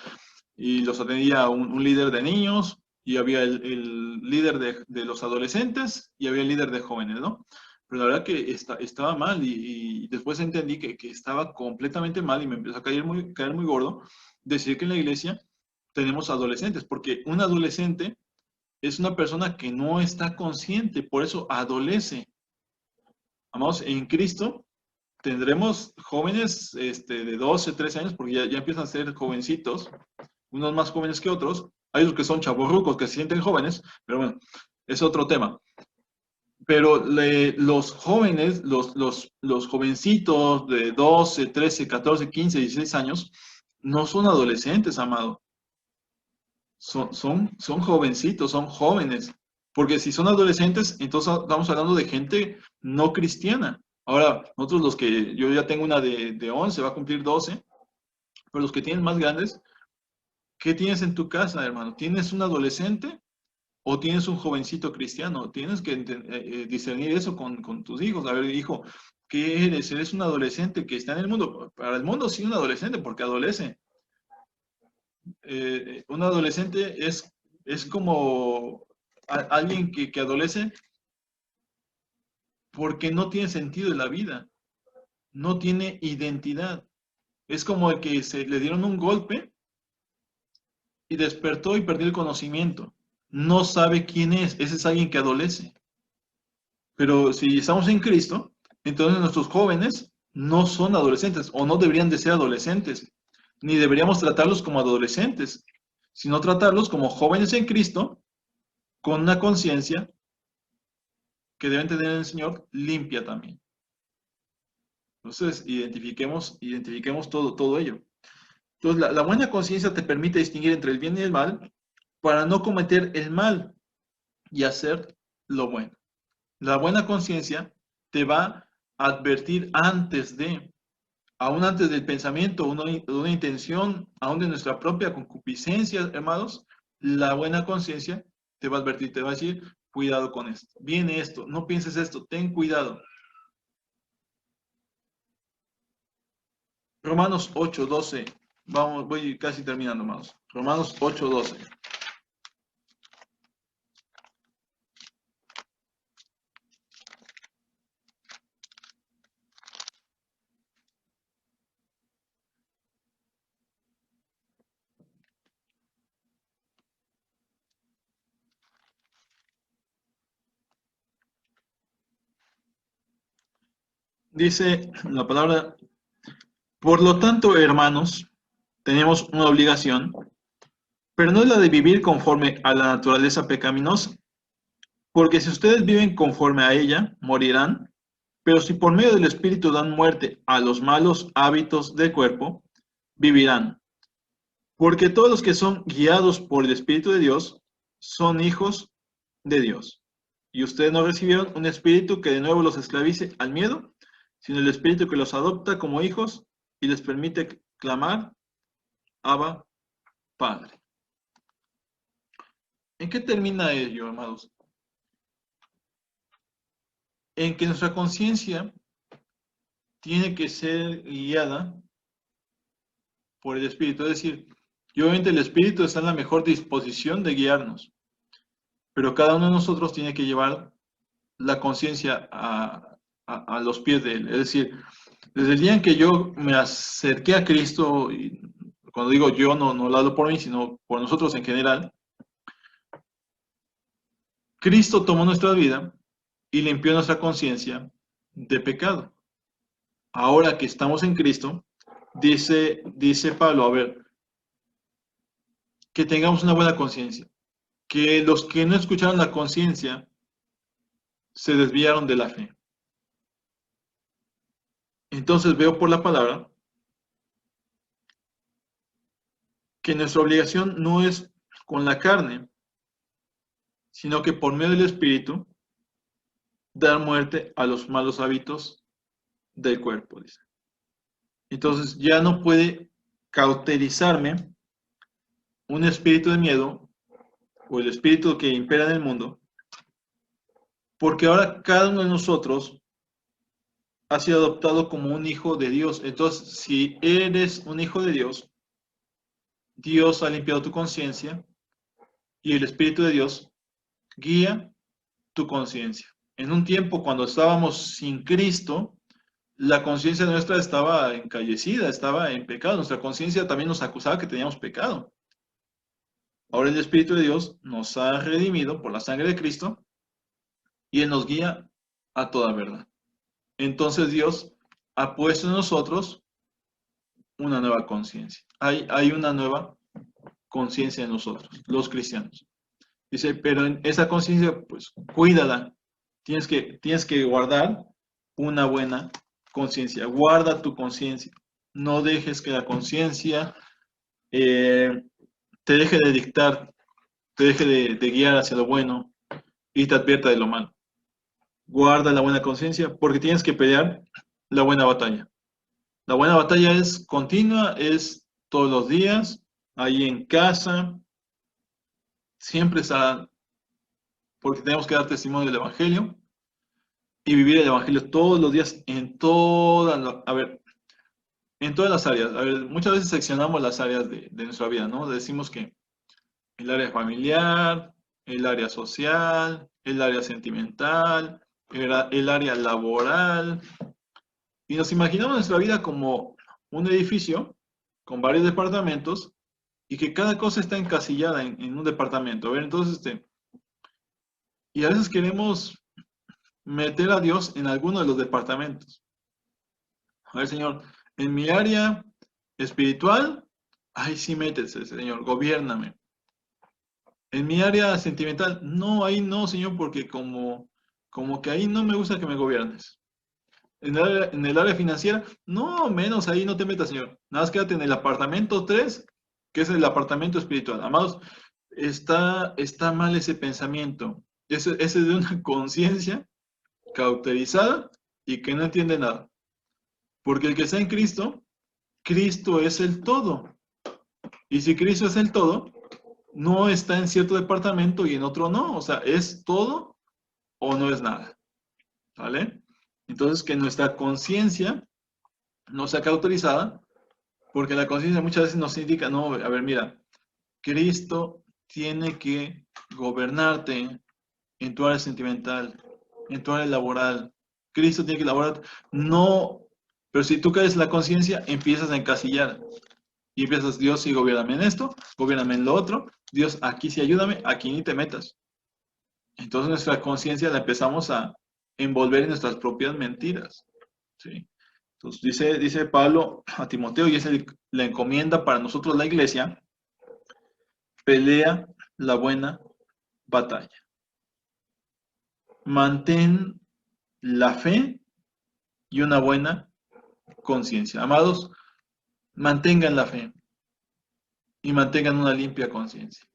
y los atendía un líder de niños y había el líder de los adolescentes y había el líder de jóvenes, ¿no? Pero la verdad que estaba mal y después entendí que estaba completamente mal y me empezó a caer muy gordo decir que en la iglesia tenemos adolescentes, porque un adolescente es una persona que no está consciente, por eso adolece. Amados, en Cristo tendremos jóvenes de 12, 13 años, porque ya empiezan a ser jovencitos, unos más jóvenes que otros. Hay los que son chavorrucos, que se sienten jóvenes, pero bueno, es otro tema. Pero los jóvenes, los jovencitos de 12, 13, 14, 15, 16 años, no son adolescentes, amado. Son jovencitos, son jóvenes. Porque si son adolescentes, entonces estamos hablando de gente no cristiana. Ahora, nosotros yo ya tengo una de 11, va a cumplir 12, pero los que tienen más grandes, ¿qué tienes en tu casa, hermano? ¿Tienes un adolescente o tienes un jovencito cristiano? Tienes que discernir eso con tus hijos. A ver, hijo, ¿qué eres? ¿Eres un adolescente que está en el mundo? Para el mundo sí un adolescente, porque adolece. Un adolescente es como alguien que adolece porque no tiene sentido en la vida, no tiene identidad. Es como el que se le dieron un golpe y despertó y perdió el conocimiento. No sabe quién es. Ese es alguien que adolece. Pero si estamos en Cristo, entonces nuestros jóvenes no son adolescentes o no deberían de ser adolescentes, ni deberíamos tratarlos como adolescentes, sino tratarlos como jóvenes en Cristo con una conciencia que deben tener en el Señor limpia también. Entonces, identifiquemos todo ello. Entonces, la buena conciencia te permite distinguir entre el bien y el mal para no cometer el mal y hacer lo bueno. La buena conciencia te va a advertir aún antes del pensamiento, una intención, aún de nuestra propia concupiscencia, hermanos, la buena conciencia te va a advertir, te va a decir, cuidado con esto, viene esto, no pienses esto, ten cuidado. Romanos 8:12, voy casi terminando, hermanos. Romanos 8:12. Dice la palabra, por lo tanto, hermanos, tenemos una obligación, pero no es la de vivir conforme a la naturaleza pecaminosa, porque si ustedes viven conforme a ella, morirán, pero si por medio del Espíritu dan muerte a los malos hábitos del cuerpo, vivirán. Porque todos los que son guiados por el Espíritu de Dios son hijos de Dios. Y ustedes no recibieron un espíritu que de nuevo los esclavice al miedo, sino el espíritu que los adopta como hijos y les permite clamar, Abba, Padre. ¿En qué termina ello, amados? En que nuestra conciencia tiene que ser guiada por el Espíritu. Es decir, y obviamente el Espíritu está en la mejor disposición de guiarnos, pero cada uno de nosotros tiene que llevar la conciencia a los pies de Él. Es decir, desde el día en que yo me acerqué a Cristo, y cuando digo yo, no lo hablo por mí, sino por nosotros en general, Cristo tomó nuestra vida y limpió nuestra conciencia de pecado. Ahora que estamos en Cristo, dice Pablo, a ver, que tengamos una buena conciencia, que los que no escucharon la conciencia se desviaron de la fe. Entonces veo por la palabra que nuestra obligación no es con la carne, sino que por medio del Espíritu dar muerte a los malos hábitos del cuerpo, dice. Entonces ya no puede cauterizarme un espíritu de miedo o el espíritu que impera en el mundo, porque ahora cada uno de nosotros ha sido adoptado como un hijo de Dios. Entonces, si eres un hijo de Dios, Dios ha limpiado tu conciencia y el Espíritu de Dios guía tu conciencia. En un tiempo cuando estábamos sin Cristo, la conciencia nuestra estaba encallecida, estaba en pecado. Nuestra conciencia también nos acusaba que teníamos pecado. Ahora el Espíritu de Dios nos ha redimido por la sangre de Cristo y Él nos guía a toda verdad. Entonces Dios ha puesto en nosotros una nueva conciencia. Hay una nueva conciencia en nosotros, los cristianos. Dice, pero en esa conciencia, pues, cuídala, Tienes que guardar una buena conciencia. Guarda tu conciencia. No dejes que la conciencia te deje de dictar, te deje de guiar hacia lo bueno y te advierta de lo malo. Guarda la buena conciencia porque tienes que pelear la buena batalla. La buena batalla es continua, es todos los días, ahí en casa, siempre está, porque tenemos que dar testimonio del Evangelio y vivir el Evangelio todos los días en en todas las áreas. A ver, muchas veces seccionamos las áreas de nuestra vida, ¿no? Decimos que el área familiar, el área social, el área sentimental, el área laboral, y nos imaginamos nuestra vida como un edificio con varios departamentos y que cada cosa está encasillada en un departamento. A ver, entonces, y a veces queremos meter a Dios en alguno de los departamentos. A ver, Señor, en mi área espiritual, ahí sí métese, Señor, gobiérname. En mi área sentimental, no, ahí no, Señor, porque como que ahí no me gusta que me gobiernes. En el área financiera, no, menos ahí no te metas, Señor. Nada más quédate en el apartamento 3, que es el apartamento espiritual. Amados, está mal ese pensamiento. Ese es de una conciencia cauterizada y que no entiende nada. Porque el que está en Cristo, Cristo es el todo. Y si Cristo es el todo, no está en cierto departamento y en otro no. O sea, es todo o no es nada. ¿Vale? Entonces, que nuestra conciencia no sea cauterizada, porque la conciencia muchas veces nos indica, no, a ver, mira, Cristo tiene que gobernarte en tu área sentimental, en tu área laboral. Cristo tiene que laborar. No, pero si tú caes en la conciencia, empiezas a encasillar. Y empiezas, Dios sí, gobiérname en esto, gobiérname en lo otro. Dios, aquí sí ayúdame, aquí ni te metas. Entonces nuestra conciencia la empezamos a envolver en nuestras propias mentiras. ¿Sí? Entonces dice Pablo a Timoteo, y es la encomienda para nosotros la iglesia: pelea la buena batalla. Mantén la fe y una buena conciencia. Amados, mantengan la fe y mantengan una limpia conciencia.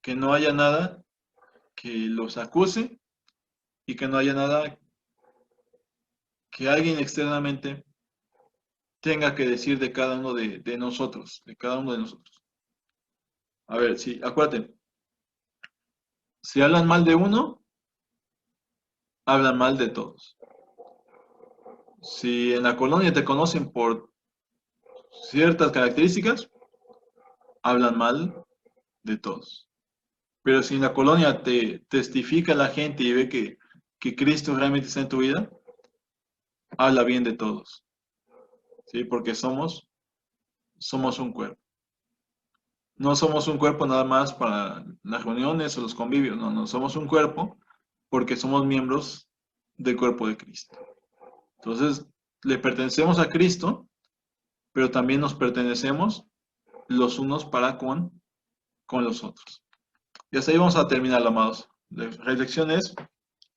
Que no haya nada que los acuse y que no haya nada que alguien externamente tenga que decir de cada uno de nosotros, de cada uno de nosotros. A ver, sí, acuérdate, si hablan mal de uno, hablan mal de todos. Si en la colonia te conocen por ciertas características, hablan mal de todos. Pero si en la colonia te testifica la gente y ve que Cristo realmente está en tu vida, habla bien de todos. ¿Sí? Porque somos un cuerpo. No somos un cuerpo nada más para las reuniones o los convivios, no, no, somos un cuerpo porque somos miembros del cuerpo de Cristo. Entonces, le pertenecemos a Cristo, pero también nos pertenecemos los unos para con los otros. Y hasta ahí vamos a terminar, amados. La reflexión es,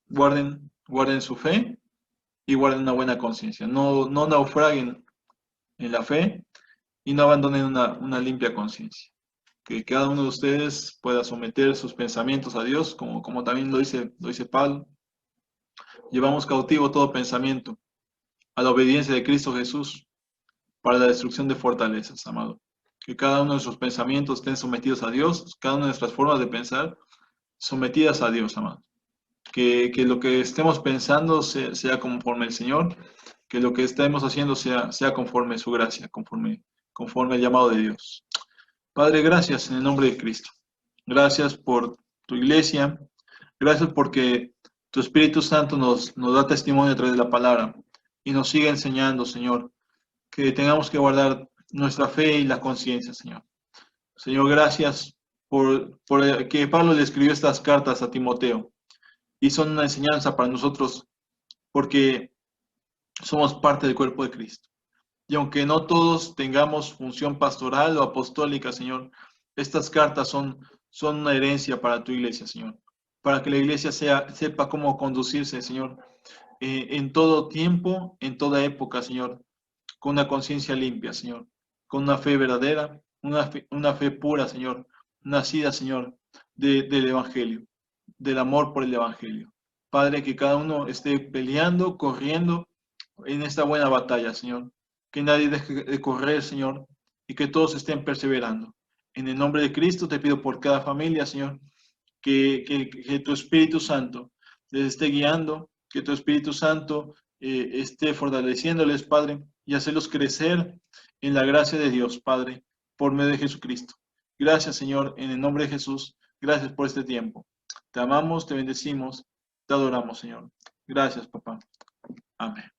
guarden su fe y guarden una buena conciencia. No naufraguen en la fe y no abandonen una limpia conciencia. Que cada uno de ustedes pueda someter sus pensamientos a Dios, como también lo dice Pablo. Llevamos cautivo todo pensamiento a la obediencia de Cristo Jesús para la destrucción de fortalezas, amado. Que cada uno de nuestros pensamientos estén sometidos a Dios, cada una de nuestras formas de pensar sometidas a Dios, amado. Que lo que estemos pensando sea conforme al Señor, que lo que estemos haciendo sea conforme a su gracia, conforme al llamado de Dios. Padre, gracias en el nombre de Cristo. Gracias por tu iglesia. Gracias porque tu Espíritu Santo nos da testimonio a través de la palabra y nos sigue enseñando, Señor, que tengamos que guardar nuestra fe y la conciencia, Señor. Señor, gracias por que Pablo le escribió estas cartas a Timoteo y son una enseñanza para nosotros porque somos parte del cuerpo de Cristo. Y aunque no todos tengamos función pastoral o apostólica, Señor, estas cartas son una herencia para tu iglesia, Señor. para que la iglesia sepa cómo conducirse, Señor, en todo tiempo, en toda época, Señor, con una conciencia limpia, Señor, con una fe verdadera, una fe pura, Señor, nacida, Señor, del Evangelio, del amor por el Evangelio. Padre, que cada uno esté peleando, corriendo en esta buena batalla, Señor. Que nadie deje de correr, Señor, y que todos estén perseverando. En el nombre de Cristo te pido por cada familia, Señor, que tu Espíritu Santo les esté guiando, que tu Espíritu Santo esté fortaleciéndoles, Padre, y hacerlos crecer en la gracia de Dios, Padre, por medio de Jesucristo. Gracias, Señor, en el nombre de Jesús. Gracias por este tiempo. Te amamos, te bendecimos, te adoramos, Señor. Gracias, papá. Amén.